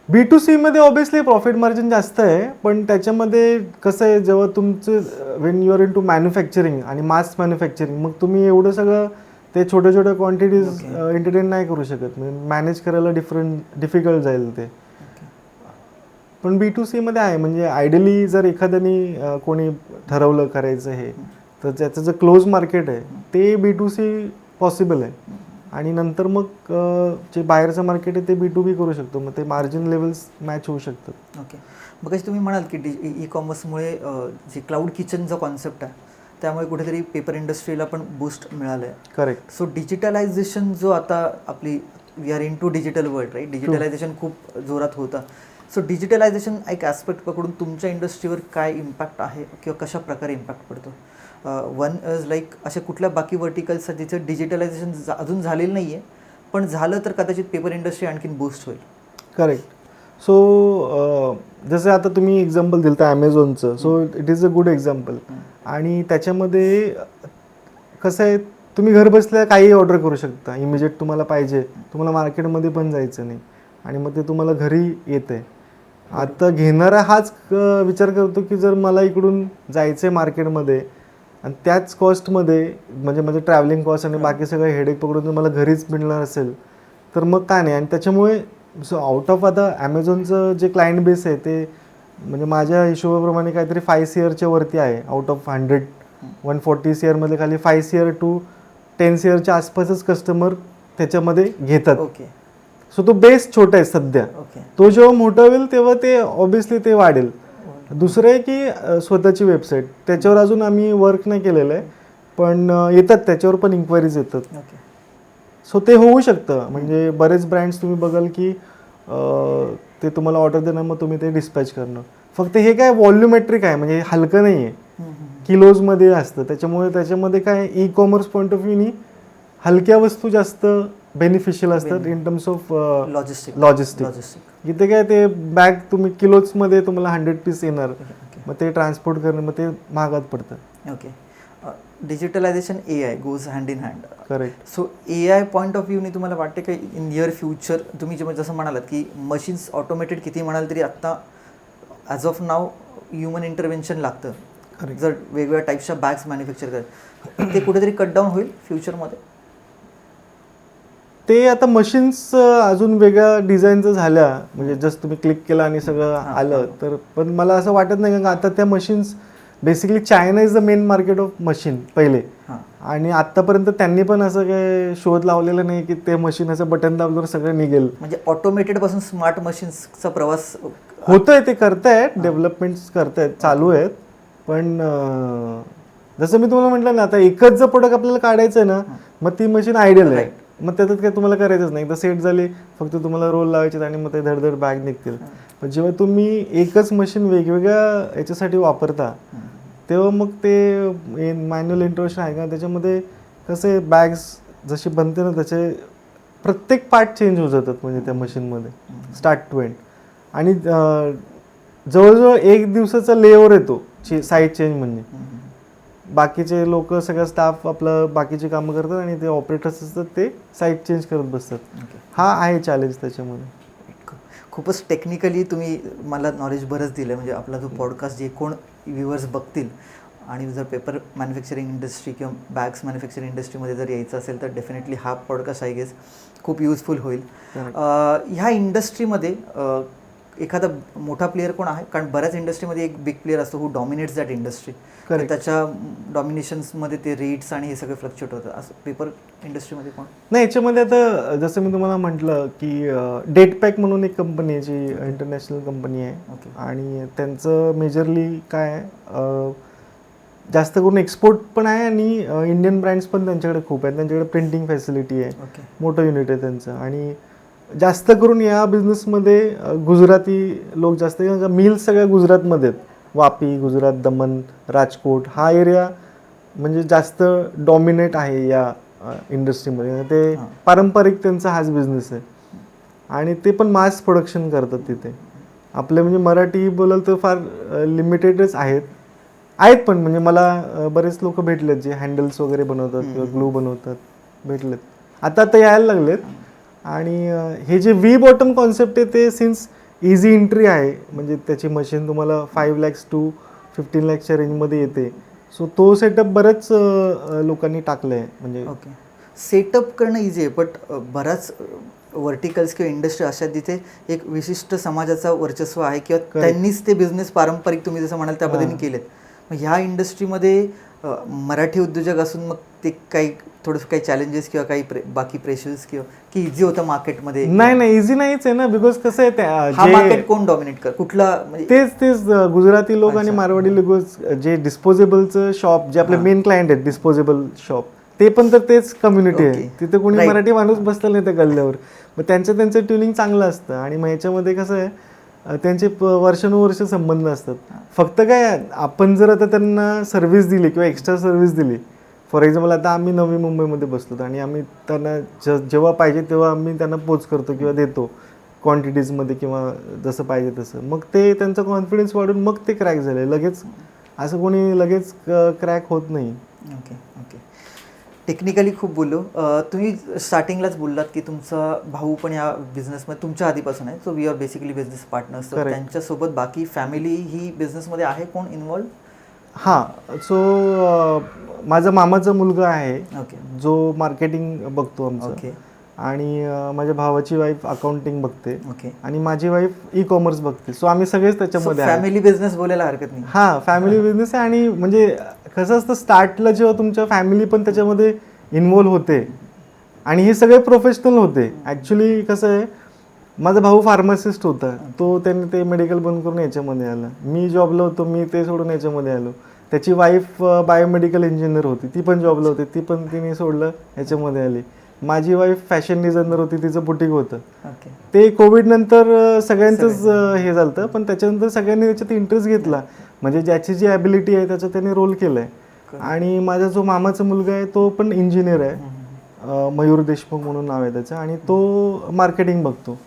B2C मध्ये ऑब्व्हियसली प्रॉफिट मार्जिन जास्त आहे, पण त्याच्यामध्ये कसं आहे, जेव्हा तुमचं when you are in to manufacturing आणि मास मॅन्युफॅक्चरिंग, मग तुम्ही एवढं सगळं ते छोट्या छोट्या क्वांटिटीज एंटरटेन नाही करू शकत. म्हणजे मॅनेज करायला डिफिकल्ट जाईल ते. पण B2C मध्ये आहे. म्हणजे आयडियली जर एखाद्याने कोणी ठरवलं करायचं हे, तर त्याचं जे क्लोज मार्केट आहे ते B2C पॉसिबल आहे. आणि नंतर मग जे बाहेरचं मार्केट आहे ते B2B करू शकतो. मग ते मार्जिन लेवल्स मॅच होऊ शकतात. ओके. मग तुम्ही म्हणाल की ई-कॉमर्समुळे जे क्लाउड किचनचा कॉन्सेप्ट आहे त्यामुळे कुठेतरी पेपर इंडस्ट्रीला पण बूस्ट मिळालं आहे. करेक्ट. सो डिजिटलायझेशन जो आता आपली we are in to digital world, right? Digitalisation खूप जोरात होतं. सो डिजिटलायझेशन एक ॲस्पेक्ट पकडून तुमच्या इंडस्ट्रीवर काय इम्पॅक्ट आहे किंवा कशा प्रकारे इम्पॅक्ट पडतो? वन इज लाईक अशा कुठल्या बाकी वर्टिकल्स आहेत जिचं डिजिटलायझेशन अजून झालेलं नाही आहे, पण झालं तर कदाचित पेपर इंडस्ट्री आणखीन बूस्ट होईल? करेक्ट. सो जसं आता तुम्ही एक्झाम्पल दिलं तर ॲमेझॉनचं, so it is a good example. आणि त्याच्यामध्ये कसं आहे, तुम्ही घर बसल्या काही ऑर्डर करू शकता. इमिजिएट तुम्हाला पाहिजे, तुम्हाला मार्केटमध्ये पण जायचं नाही आणि मग ते तुम्हाला घरी येतं आहे. आता घेणारा हाच विचार करतो की जर मला इकडून जायचं आहे मार्केटमध्ये आणि त्याच कॉस्टमध्ये म्हणजे माझं ट्रॅव्हलिंग कॉस्ट आणि बाकी सगळं हेडेक पकडून जर मला घरीच मिळणार असेल तर मग काय नाही. आणि त्याच्यामुळे आउट ऑफ आता ॲमेझॉनचं जे क्लायंट बेस आहे ते म्हणजे माझ्या हिशोबाप्रमाणे काहीतरी 5 CR वरती आहे. आउट ऑफ 140 CR खाली 5 CR to 10 CRच्या आसपासच कस्टमर त्याच्यामध्ये घेतात. ओके. सो तो बेस छोटा आहे सध्या. ओके. तो जेव्हा मोठा होईल तेव्हा ते ऑब्विसली ते वाढेल. दुसरं आहे की स्वतःची वेबसाईट, त्याच्यावर अजून आम्ही वर्क नाही केलेलं आहे, पण येतात त्याच्यावर पण इन्क्वायरीज येतात. ओके. सो ते होऊ शकतं. म्हणजे बरेच ब्रँड्स तुम्ही बघाल की ते तुम्हाला ऑर्डर देणार, मग तुम्ही ते डिस्पॅच करणं. फक्त हे काय व्हॉल्युमेट्रिक आहे, म्हणजे हलकं नाही आहे, किलोजमध्ये असतं. त्याच्यामध्ये काय ई कॉमर्स पॉईंट ऑफ व्ह्यूनी हलक्या वस्तू जास्त बेनिफिशियल असतात इन टर्म्स ऑफ लॉजिस्टिक. इथे काय ते बॅग तुम्ही किलोजमध्ये तुम्हाला 100 पीस येणार, मग ते ट्रान्सपोर्ट करणं मग ते महागात पडतं. Okay. Digitalization AI goes hand in hand. Correct. So AI point of व्ह्यूने तुम्हाला वाटते की इन नियर फ्युचर तुम्ही जसं म्हणालात की मशीन्स ऑटोमेटेड किती म्हणाल तरी आत्ता as of now human intervention लागतं जर वेगवेगळ्या टाईप्सच्या बॅग्स मॅन्युफॅक्चर करत, ते कुठेतरी कट डाऊन होईल फ्युचरमध्ये? ते आता मशीन्स अजून वेगळ्या डिझाईनचं झाल्या, म्हणजे जस्ट तुम्ही क्लिक केलं आणि सगळं आलं तर. पण मला असं वाटत नाही, कारण आता त्या machines basically China is the main market of machine पहिले, आणि आतापर्यंत त्यांनी पण असं काही शोध लावलेला नाही की ते मशीन असं बटन दाबल्यावर सगळं निघेल. म्हणजे ऑटोमेटेड पासून स्मार्ट मशीन्सचा प्रवास होतोय, ते करतायत, डेव्हलपमेंट्स करतायत, चालू आहेत. पण जसं मी तुम्हाला म्हटलं ना, आता एकच जर प्रोडक्ट आपल्याला काढायचं आहे ना, मग ती मशीन आयडियल आहे. मग त्याच्यात काय तुम्हाला करायचंच नाही, एकदा सेट झाली फक्त तुम्हाला रोल लावायचे आणि मग ते धडधड बॅग निघतील. पण जेव्हा तुम्ही एकच मशीन वेगवेगळ्या याच्यासाठी वापरता तेव्हा मग ते मॅन्युअल इंटरव्हेन्शन आहे का, त्याच्यामध्ये कसे बॅग्स जशी बनते ना त्याचे प्रत्येक पार्ट चेंज होत जातात, म्हणजे त्या मशीनमध्ये स्टार्ट टू एंड. आणि जवळजवळ 1 दिवसाचा लेओव्हर येतो साईज चेंज म्हणजे. बाकीचे लोक सगळं स्टाफ आपलं बाकीची कामं करतात आणि ते ऑपरेटर्स असतात ते साईट चेंज करत बसतात. हा आहे चॅलेंज त्याच्यामध्ये. खूपच टेक्निकली तुम्ही मला नॉलेज बरंच दिलं. म्हणजे आपला जो पॉडकास्ट जे कोण व्ह्युअर्स बघतील आणि जर पेपर मॅन्युफॅक्चरिंग इंडस्ट्री किंवा बॅग्स मॅन्युफॅक्चरिंग इंडस्ट्रीमध्ये जर यायचं असेल तर डेफिनेटली हा पॉडकास्ट आय गेस खूप युजफुल होईल. ह्या इंडस्ट्रीमध्ये एखादा मोठा प्लेअर कोण आहे? कारण बऱ्याच इंडस्ट्रीमध्ये एक बिग प्लेअर असतो हू डॉमिनेट्स दॅट इंडस्ट्री. त्याच्या डॉमिनेशन्समध्ये ते रेट्स आणि हे सगळे फ्लक्च्युएट होतं. असं पेपर इंडस्ट्रीमध्ये कोण नाही? याच्यामध्ये आता जसं मी तुम्हाला म्हटलं की डेट पॅक म्हणून एक कंपनी आहे जी इंटरनॅशनल कंपनी आहे. आणि त्यांचं मेजरली काय जास्त करून एक्सपोर्ट पण आहे आणि इंडियन ब्रँड्स पण त्यांच्याकडे खूप आहेत. त्यांच्याकडे प्रिंटिंग फॅसिलिटी आहे, मोठं युनिट आहे त्यांचं. आणि जास्त करून या बिझनेसमध्ये गुजराती लोक जास्त, मिल्स सगळ्या गुजरातमध्ये आहेत. वापी, गुजरात, दमन, राजकोट हा एरिया म्हणजे जास्त डॉमिनेट आहे या इंडस्ट्रीमध्ये. ते पारंपरिक त्यांचा हाच बिझनेस आहे आणि ते पण मास प्रोडक्शन करतात तिथे. आपले म्हणजे मराठी बोलाल तर फार लिमिटेडच आहेत पण म्हणजे मला बरेच लोक भेटलेत जे हँडल्स वगैरे बनवतात किंवा ग्लू बनवतात, भेटलेत. आता यायला लागलेत. आणि हे जे व्ही बॉटम कॉन्सेप्ट आहे ते सिन्स इझी एंट्री आहे, म्हणजे त्याची मशीन तुम्हाला 5 lakhs to 15 lakhsच्या रेंजमध्ये येते. सो तो सेटअप बऱ्याच लोकांनी टाकलं आहे. म्हणजे सेटअप करणं इझी आहे, बट बऱ्याच व्हर्टिकल्स किंवा इंडस्ट्री अशा जिथे एक विशिष्ट समाजाचा वर्चस्व आहे किंवा त्यांनीच ते बिझनेस पारंपरिक तुम्ही जसं म्हणाल त्या पद्धतीने केलेत. मग ह्या इंडस्ट्रीमध्ये मराठी उद्योजक असून मग ते काही थोडंसं काही चॅलेंजेस किंवा काही बाकी प्रेशर्स किंवा की इझी होतं मार्केटमध्ये? नाही, इझी नाहीच आहे ना. बिकॉज कसं आहे, मार्केट कोण डॉमिनेट कर कुठला? तेच गुजराती लोक आणि मारवाडी लोक जे डिस्पोजेबलचं शॉप, जे आपले मेन क्लायंट आहेत डिस्पोजेबल शॉप, ते पण तर तेच कम्युनिटी आहे. तिथे कोणी मराठी माणूस बसलेला नाही त्या गल्ल्यावर. मग त्यांचं ट्युनिंग चांगलं असतं. आणि मग ह्याच्यामध्ये कसं आहे, त्यांचे वर्षानुवर्ष संबंध असतात. फक्त काय आपण जर आता त्यांना सर्व्हिस दिली किंवा एक्स्ट्रा सर्व्हिस दिली, फॉर एक्झाम्पल आता आम्ही नवी मुंबईमध्ये बसलो आणि आम्ही त्यांना जेव्हा पाहिजे तेव्हा आम्ही त्यांना पोच करतो किंवा देतो क्वांटिटीजमध्ये किंवा जसं पाहिजे तसं, मग ते त्यांचा कॉन्फिडन्स वाढून मग ते क्रॅक झाले. लगेच असं कोणी लगेच क्रॅक होत नाही. ओके. टेक्निकली खूप बोललो. तुम्ही स्टार्टिंगलाच बोललात की तुमचा भाऊ पण या बिझनेसमध्ये तुमच्या आधीपासून आहे. So we are basically business partners. त्यांच्यासोबत बाकी फॅमिली ही बिझनेसमध्ये आहे कोण इन्व्हॉल्व? हां, सो माझा मामाचा मुलगा आहे ओके जो मार्केटिंग बघतो आमचं. ओके आणि माझ्या भावाची वाईफ अकाउंटिंग बघते ओके. आणि माझी वाईफ ई कॉमर्स बघते. सो आम्ही सगळेच त्याच्यामध्ये आहे. फॅमिली बिझनेस बोलायला हरकत नाही. हां, फॅमिली बिझनेस आहे. आणि म्हणजे कसं असतं, स्टार्टला जेव्हा तुमच्या फॅमिली पण त्याच्यामध्ये इन्व्हॉल्व होते आणि हे सगळे प्रोफेशनल होते. ॲक्च्युली कसं आहे, माझा भाऊ फार्मासिस्ट होता, त्यांनी ते मेडिकल बंद करून याच्यामध्ये आला. मी जॉबला होतो, मी ते सोडून याच्यामध्ये आलो. त्याची वाईफ बायोमेडिकल इंजिनियर होती, ती पण जॉबला होती, ती पण तिने सोडलं याच्यामध्ये आली. माझी वाईफ फॅशन डिझायनर होती, तिचं बुटीक होतं. ओके. ते कोविड नंतर सगळ्यांचंच हे झालं, पण त्याच्यानंतर सगळ्यांनी त्याच्यात इंटरेस्ट घेतला. म्हणजे ज्याची जी ॲबिलिटी आहे त्याच्यात त्याने रोल केला आहे. आणि माझा जो मामाचा मुलगा आहे तो पण इंजिनियर आहे, मयूर देशमुख म्हणून नाव आहे त्याचं, आणि तो मार्केटिंग बघतो.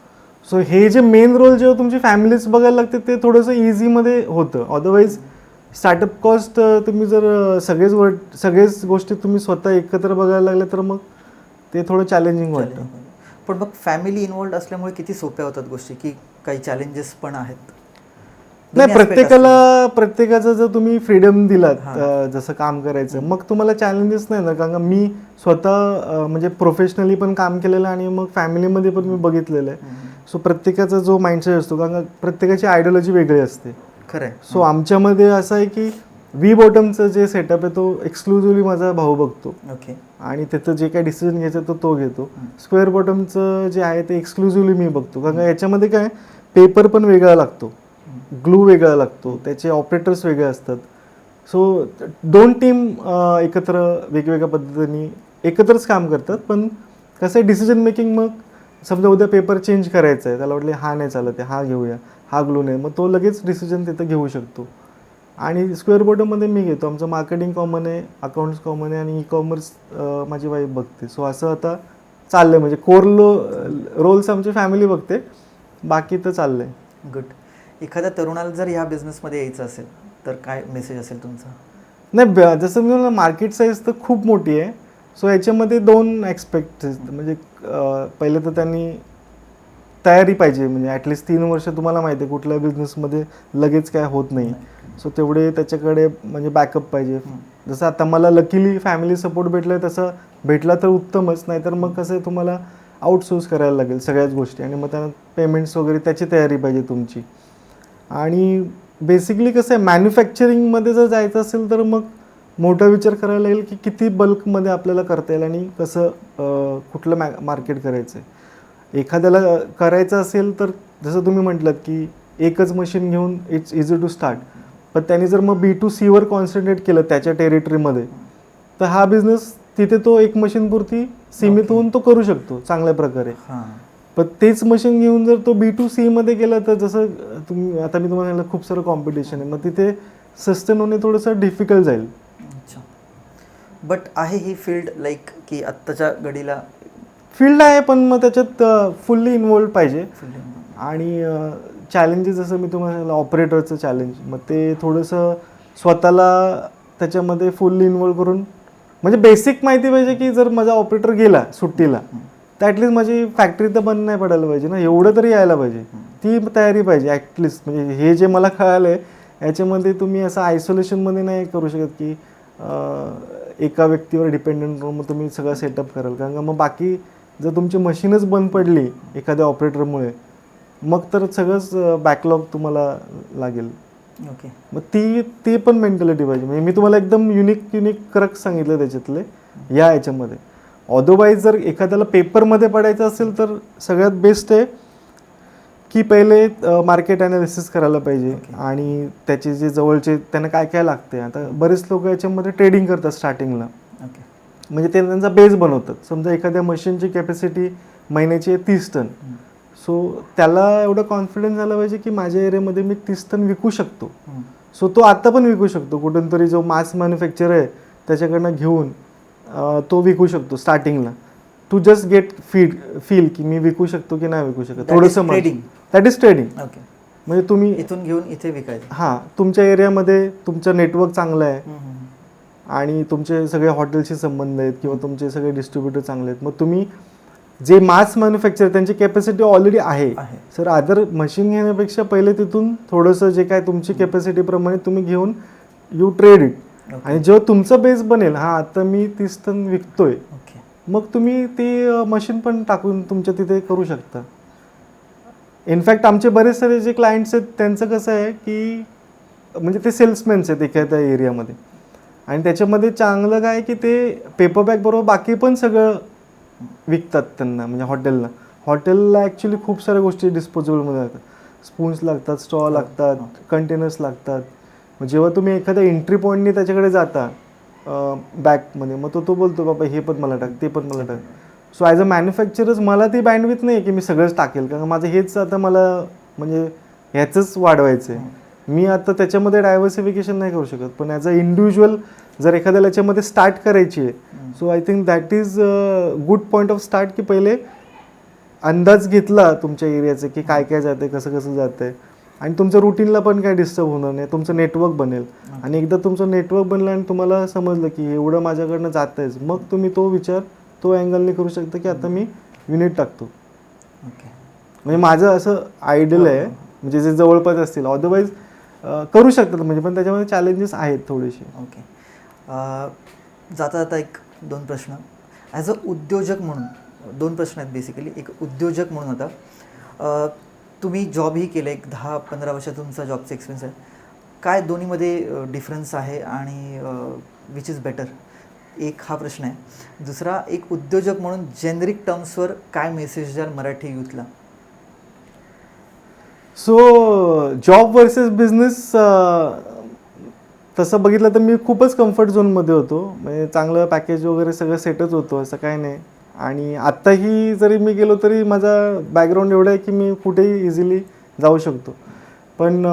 सो हे जे मेन रोल जेव्हा तुमची फॅमिलीज बघायला लागते ते थोडंसं इझीमध्ये होतं. अदरवाईज स्टार्टअप कॉस्ट तुम्ही जर सगळेच गोष्टी तुम्ही स्वतः एकत्र बघायला लागले तर मग ते थोडं चॅलेंजिंग वाटतं. पण मग फॅमिली इन्व्हॉल्ड असल्यामुळे किती सोप्या होतात गोष्टी, की काही चॅलेंजेस पण आहेत? नाही, प्रत्येकाचं जर तुम्ही फ्रीडम दिलात जसं काम करायचं, मग तुम्हाला चॅलेंजेस नाही ना. कारण मी स्वतः म्हणजे प्रोफेशनली पण काम केलेलं आणि मग फॅमिलीमध्ये पण मी बघितलेलं आहे. सो प्रत्येकाचा जो माइंडसेट असतो, कारण प्रत्येकाची आयडियोलॉजी वेगळी असते. खरं आहे. सो आमच्यामध्ये असं आहे की व्ही बॉटमचं जे सेटअप आहे तो एक्सक्लुझिव्हली माझा भाऊ बघतो. ओके. आणि त्याचं जे काही डिसिजन घ्यायचं तो घेतो. स्क्वेअर बॉटमचं जे आहे ते एक्सक्लुझिव्हली मी बघतो. कारण याच्यामध्ये काय, पेपर पण वेगळा लागतो, ग्लू वेगळा लागतो, त्याचे ऑपरेटर्स वेगळे असतात. सो 2 टीम एकत्र वेगवेगळ्या पद्धतीने एकत्रच काम करतात. पण कसं आहे, डिसिजन मेकिंग, मग समजा उद्या पेपर चेंज करायचा आहे, त्याला वाटले हा नाही चालत आहे, हा घेऊया, हा ग्लू नाही, मग तो लगेच डिसिजन तिथं घेऊ शकतो. आणि स्क्वेअर बॉटममध्ये मी घेतो. आमचं मार्केटिंग कॉमन आहे, अकाउंट्स कॉमन आहे, आणि ई कॉमर्स माझी वाईफ बघते. सो असं आता चाललं आहे. म्हणजे कोर रोल्स आमची फॅमिली बघते, बाकी तर चाललं आहे. गुड. एखाद्या तरुणाला जर ह्या बिझनेसमध्ये यायचं असेल तर काय मेसेज असेल तुमचा? नाही, जसं मी म्हणलं, मार्केट साईज तर खूप मोठी आहे. सो याच्यामध्ये 2 ॲस्पेक्ट म्हणजे पहिलं तर त्यांनी तयारी पाहिजे. म्हणजे ॲटलिस्ट 3 वर्ष तुम्हाला माहिती आहे कुठल्या बिझनेसमध्ये लगेच काय होत नाही. सो तेवढे त्याच्याकडे म्हणजे बॅकअप पाहिजे. जसं आता मला लकीली फॅमिली सपोर्ट भेटला आहे, तसं भेटला तर उत्तमच. नाहीतर मग कसं आहे, तुम्हाला आउटसोर्स करायला लागेल सगळ्याच गोष्टी, आणि मग त्यांना पेमेंट्स वगैरे त्याची तयारी पाहिजे तुमची. आणि बेसिकली कसं आहे, मॅन्युफॅक्चरिंगमध्ये जर जायचं असेल तर मग मोठा विचार करायला लागेल की किती बल्कमध्ये आपल्याला करता येईल आणि कसं कुठलं मार्केट करायचं आहे. एखाद्याला करायचं असेल तर जसं तुम्ही म्हटलात की एकच मशीन घेऊन इट्स इझी टू स्टार्ट. पण त्यांनी जर मग B2C वर कॉन्सन्ट्रेट केलं त्याच्या टेरिटरीमध्ये, तर हा बिझनेस तिथे तो एक मशीनपुरती सीमित होऊन तो करू शकतो चांगल्या प्रकारे. पण तेच मशीन घेऊन जर तो B2C मध्ये गेला तर जसं आता मी तुम्हाला सांगितलं, खूप सारं कॉम्पिटिशन आहे, मग तिथे सस्टेन होणे थोडंसं डिफिकल्ट जाईल. अच्छा. बट आहे ही फील्ड लाईक की आत्ताच्या घडीला फील्ड आहे, पण मग त्याच्यात फुल्ली इन्वॉल्व पाहिजे. आणि चॅलेंजेस जसं मी तुम्हाला सांगितलं, ऑपरेटरचं चॅलेंज, मग ते थोडंसं स्वतःला त्याच्यामध्ये फुल्ली इन्वॉल्व करून, म्हणजे बेसिक माहिती पाहिजे की जर माझा ऑपरेटर गेला सुट्टीला तर ॲटलिस्ट माझी फॅक्टरी तर बंद नाही पडायला पाहिजे ना, एवढं तरी यायला पाहिजे. ती तयारी पाहिजे ॲटलिस्ट. म्हणजे हे जे मला कळालं आहे याच्यामध्ये तुम्ही असं आयसोलेशनमध्ये नाही करू शकत की एका व्यक्तीवर डिपेंडंट राहून मग तुम्ही सगळं सेटअप कराल. कारण का मग बाकी जर तुमची मशीनच बंद पडली एखाद्या ऑपरेटरमुळे, मग तर सगळंच बॅकलॉग तुम्हाला लागेल. ओके. मग ती पण मेंटॅलिटी पाहिजे. म्हणजे मी तुम्हाला एकदम युनिक क्रक्स सांगितलं त्याच्यातले याच्यामध्ये. अदरवाईज जर एखाद्याला पेपरमध्ये पडायचं असेल तर सगळ्यात बेस्ट आहे की पहिले मार्केट ॲनालिसिस करायला पाहिजे. आणि त्याचे जे जवळचे त्यांना काय काय लागते. आता बरेच लोक याच्यामध्ये ट्रेडिंग करतात स्टार्टिंगला. ओके. म्हणजे ते त्यांचा बेस बनवतात. समजा एखाद्या मशीनची कॅपॅसिटी महिन्याची आहे 30 टन. सो त्याला एवढं कॉन्फिडन्स झाला पाहिजे की माझ्या एरियामध्ये मी 30 टन विकू शकतो. सो तो आता पण विकू शकतो. कुठून तरी जो मास मॅन्युफॅक्चर आहे त्याच्याकडनं घेऊन तो विकू शकतो स्टार्टिंगला. टू जस्ट गेट फील की मी विकू शकतो की नाही विकू शकत. थोडंसं दॅट इज ट्रेडिंग. ओके. म्हणजे तुम्ही इथून घेऊन इथे विकायचं. हां, तुमच्या एरियामध्ये तुमचं नेटवर्क चांगलं आहे आणि तुमचे सगळे हॉटेलशी संबंध आहेत किंवा तुमचे सगळे डिस्ट्रीब्युटर चांगले आहेत. मग तुम्ही जे मास मॅन्युफॅक्चर त्यांची कॅपॅसिटी ऑलरेडी आहे. सर अदर मशीन घेण्यापेक्षा पहिले तिथून थोडंसं जे काय तुमची कॅपॅसिटीप्रमाणे तुम्ही घेऊन यू ट्रेड इट. आणि जेव्हा तुमचं बेस बनेल, हा आता मी 30 टन विकतोय, ओके. मग तुम्ही ती मशीन पण टाकून तुमच्या तिथे करू शकता. इनफॅक्ट आमचे बरेच सारे जे क्लायंट्स आहेत त्यांचं कसं आहे की म्हणजे ते सेल्समॅन्स आहेत एखाद्या एरियामध्ये, आणि त्याच्यामध्ये चांगलं काय की ते पेपर बॅग बरोबर बाकी पण सगळं विकतात त्यांना. म्हणजे हॉटेलला ॲक्च्युली खूप साऱ्या गोष्टी डिस्पोजेबलमध्ये लागतात. स्पून्स लागतात, स्ट्रॉ लागतात, कंटेनर्स लागतात. मग जेव्हा तुम्ही एखाद्या एंट्री पॉईंटने त्याच्याकडे जाता बॅगमध्ये, मग तो बोलतो बाबा हे पण मला टाक, ते पण मला टाक. सो ॲज अ मॅन्युफॅक्चरर्स मला ती बँडविथ नाही आहे की मी सगळंच टाकेल, कारण माझं हेच आता मला म्हणजे ह्याचंच वाढवायचं आहे. मी आता त्याच्यामध्ये डायव्हर्सिफिकेशन नाही करू शकत. पण ॲज अ इंडिव्हिज्युअल जर एखाद्याला याच्यामध्ये स्टार्ट करायची आहे, so I think that is good point of start की पहिले अंदाज घेतला तुमच्या एरियाचं की काय काय जातं आहे, कसं कसं जातं आहे, आणि तुमचं रुटीनला पण काय डिस्टर्ब होणार नाही, तुमचं नेटवर्क बनेल. आणि एकदा तुमचं नेटवर्क बनलं आणि तुम्हाला समजलं की एवढं माझ्याकडनं जातं आहेच, मग तुम्ही तो विचार तो अँगलने करू शकता की आता मी युनिट टाकतो. ओके. म्हणजे माझं असं आयडियल आहे, म्हणजे जे जवळपास असतील. अदरवाईज करू शकतात म्हणजे, पण त्याच्यामध्ये चॅलेंजेस आहेत थोडेसे. ओके. जाता जाता एक 2 प्रश्न. ॲज अ उद्योजक म्हणून 2 प्रश्न आहेत बेसिकली. एक उद्योजक म्हणून होता, तुम्ही जॉबही केले, एक 10-15 वर्ष तुमचा जॉबचा एक्सपिरियन्स आहे. काय दोन्हीमध्ये डिफरन्स आहे आणि विच इज बेटर? एक हा प्रश्न आहे. दुसरा, एक उद्योजक म्हणून जेनरिक टर्म्सवर काय मेसेज द्याल मराठी यूथला? सो जॉब वर्सेस बिझनेस तसं बघितलं तर मी खूपच कम्फर्ट झोनमध्ये होतो. म्हणजे चांगलं पॅकेज वगैरे सगळं सेटच होतं, असं काही नाही. आणि आत्ताही जरी मी गेलो तरी माझा बॅकग्राऊंड एवढा आहे की मी कुठेही इझिली जाऊ शकतो. पण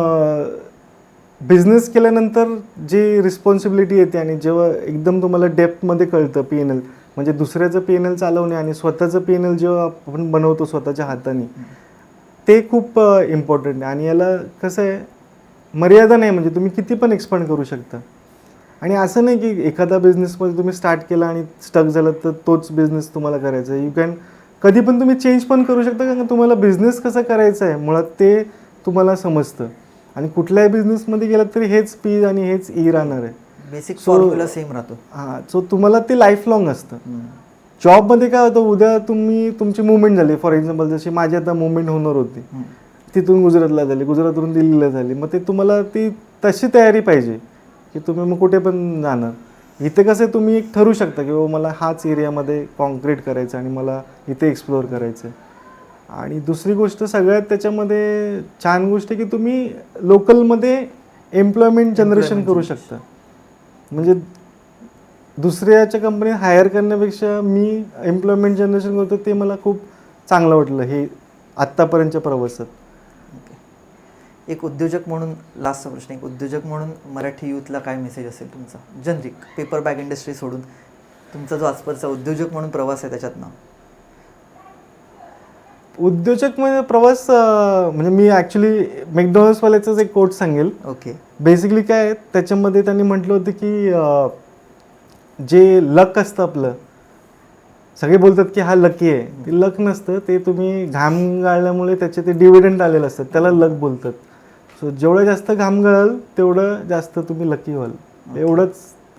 बिझनेस केल्यानंतर जी रिस्पॉन्सिबिलिटी येते आणि जेव्हा एकदम तुम्हाला डेप्थमध्ये कळतं P&L, म्हणजे दुसऱ्याचं P&L चालवणे आणि स्वतःचं P&L जेव्हा आपण बनवतो स्वतःच्या हाताने, ते खूप इम्पॉर्टंट आहे. आणि याला कसं आहे, मर्यादा नाही, म्हणजे तुम्ही किती पण एक्सपांड करू शकता. आणि असं नाही की एखादा बिझनेसमध्ये तुम्ही स्टार्ट केला आणि स्टक झालं तर तोच बिझनेस तुम्हाला करायचा आहे. यू कॅन कधी पण तुम्ही चेंज पण करू शकता, कारण तुम्हाला बिझनेस कसा करायचा आहे मुळात ते तुम्हाला समजतं. आणि कुठल्याही बिझनेसमध्ये गेलात तरी हेच पी आणि हेच ई राहणार आहे. बेसिक फॉर्म्युला सेम राहतो. हां, सो तुम्हाला ते लाईफ लाँग असतं. जॉबमध्ये काय होतं, उद्या तुमची मुवमेंट झाली, फॉर एक्झाम्पल जशी माझी आता मुवमेंट होणार होती, तिथून गुजरातला झाली, गुजरातवरून दिल्लीला झाली, मग ते तुम्हाला ती तशी तयारी पाहिजे की तुम्ही मग कुठे पण जाणार. इथे कसं तुम्ही एक ठरवू शकता की मला हाच एरियामध्ये कॉन्क्रीट करायचं आणि मला इथे एक्सप्लोअर करायचं आहे. आणि दुसरी गोष्ट सगळ्यात त्याच्यामध्ये छान गोष्ट आहे की तुम्ही लोकलमध्ये एम्प्लॉयमेंट जनरेशन करू शकता. म्हणजे दुसऱ्याच्या कंपनीत हायर करण्यापेक्षा मी एम्प्लॉयमेंट जनरेशन करतो, ते मला खूप चांगलं वाटलं हे आत्तापर्यंतच्या प्रवासात. एक उद्योजक म्हणून लास्टचा प्रश्न, एक उद्योजक म्हणून मराठी यूथला काय मेसेज असेल तुमचा जनरिक, पेपर बॅग इंडस्ट्री सोडून तुमचा जो आजपर्यंतचा उद्योजक म्हणून प्रवास आहे त्याच्यातनं? उद्योजक म्हणजे प्रवास म्हणजे मी ॲक्च्युली मॅकडॉनल्ड्सवाल्याचंच एक कोट सांगेल. ओके. बेसिकली काय आहे त्याच्यामध्ये त्यांनी म्हटलं होतं की जे लक असतं आपलं, सगळे बोलतात की हा लकी आहे, ते लक नसतं, ते तुम्ही घाम गाळल्यामुळे त्याचे ते डिव्हिडंड आलेलं असतं, त्याला लक बोलतात. सो जेवढं जास्त घाम गळाल तेवढं जास्त तुम्ही लकी व्हाल. एवढंच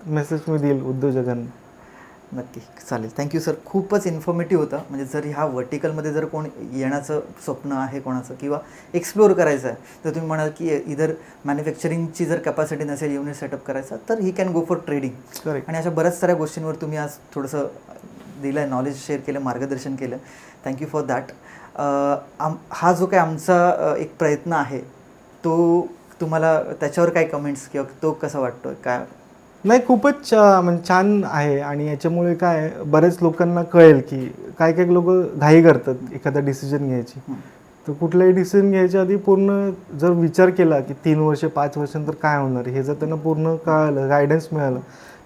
मेसेज मी देईल उद्योजकांना. नक्की, चालेल. Thank you sir. खूपच इन्फॉर्मेटिव्ह होतं. म्हणजे जर ह्या व्हर्टिकलमध्ये जर कोण येण्याचं स्वप्न आहे कोणाचं किंवा एक्सप्लोअर करायचं आहे, तर तुम्ही म्हणाल की इधर मॅन्युफॅक्चरिंगची जर कॅपॅसिटी नसेल युनिट सेटअप करायचा, तर he can go for trading. Correct. आणि अशा बऱ्याच साऱ्या गोष्टींवर तुम्ही आज थोडंसं दिलं आहे, नॉलेज शेअर केलं, मार्गदर्शन केलं. Thank you for that. हा जो काही आमचा एक प्रयत्न आहे, तो तुम्हाला त्याच्यावर काय कमेंट्स किंवा तो कसा वाटतो काय? नाही, खूपच म्हणजे छान आहे. आणि याच्यामुळे काय बरेच लोकांना कळेल की काही काही लोक घाई करतात एखादा डिसिजन घ्यायची. तर कुठलाही डिसिजन घ्यायच्या आधी पूर्ण जर विचार केला की 3 वर्ष 5 वर्षांतर काय होणार हे जर त्यांना पूर्ण कळालं, गायडन्स मिळालं,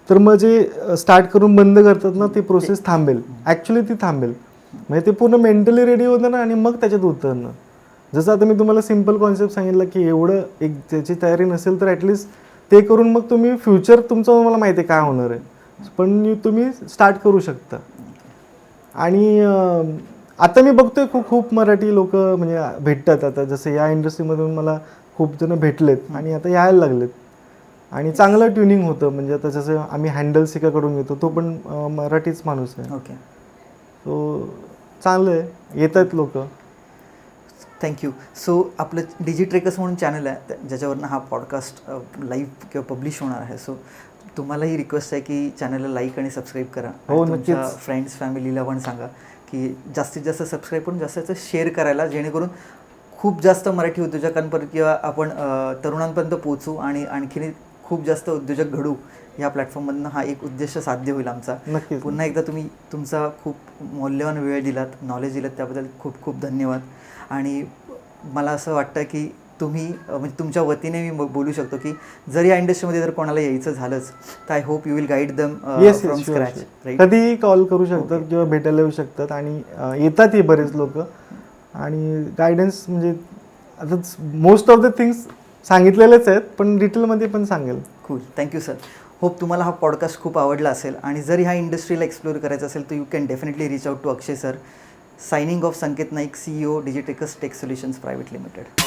तर मग जे स्टार्ट करून बंद करतात ना, ती प्रोसेस थांबेल. ॲक्च्युली ती थांबेल. म्हणजे ते पूर्ण मेंटली रेडी होतं ना, आणि मग त्याच्यात उतरणं. जसं आता मी तुम्हाला सिम्पल कॉन्सेप्ट सांगितलं की एवढं एक त्याची तयारी नसेल तर ॲटलिस्ट ते करून मग तुम्ही फ्युचर तुमचं मला माहिती आहे काय होणार आहे, पण तुम्ही स्टार्ट करू शकता. आणि आता मी बघतोय खूप मराठी लोक म्हणजे भेटतात आता, जसं या इंडस्ट्रीमधून मला खूप जण भेटलेत आणि आता यायला लागलेत. आणि चांगलं ट्युनिंग होतं. म्हणजे आता जसं आम्ही हँडल सिकाकडून घेतो, तो पण मराठीच माणूस आहे. ओके, सो चांगलं आहे, येतात लोक. थँक्यू. सो आपलं डिजिट्रेकस म्हणून चॅनल आहे ज्याच्यावरनं हा पॉडकास्ट लाईव्ह किंवा पब्लिश होणार आहे. सो तुम्हालाही रिक्वेस्ट आहे की चॅनलला लाईक आणि सबस्क्राईब करा. हो, आणि तुमच्या नक्कीच. फ्रेंड्स फॅमिलीला पण सांगा की जास्तीत जास्त सबस्क्राईब करून जास्तीत जास्त शेअर करायला, जेणेकरून खूप जास्त मराठी उद्योजकांपर्यंत किंवा आपण तरुणांपर्यंत पोहोचू आणि आणखीन खूप जास्त उद्योजक घडू. ह्या प्लॅटफॉर्ममधनं हा एक उद्देश साध्य होईल आमचा. नक्कीच. पुन्हा एकदा तुम्ही तुमचा खूप मौल्यवान वेळ दिलात, नॉलेज दिलात, त्याबद्दल खूप खूप धन्यवाद. आणि मला असं वाटतं की तुम्ही म्हणजे तुमच्या वतीने मी बोलू शकतो की जर या इंडस्ट्रीमध्ये जर कोणाला यायचं झालंच तर I hope you will guide them yes, from yes, scratch, right? कधीही कॉल करू शकतात Okay. किंवा भेटायला येऊ शकतात. आणि येतातही बरेच लोक. आणि गायडन्स म्हणजे आता मोस्ट ऑफ द थिंग्स सांगितलेलेच आहेत, पण डिटेलमध्ये पण सांगेल. Cool, thank you sir. होप तुम्हाला हा पॉडकास्ट खूप आवडला असेल. आणि जर ह्या इंडस्ट्रीला एक्सप्लोर करायचं असेल तर you can definitely reach out to Akshay sir. Signing off Sanket Naik, CEO Digitechs tech solutions private limited.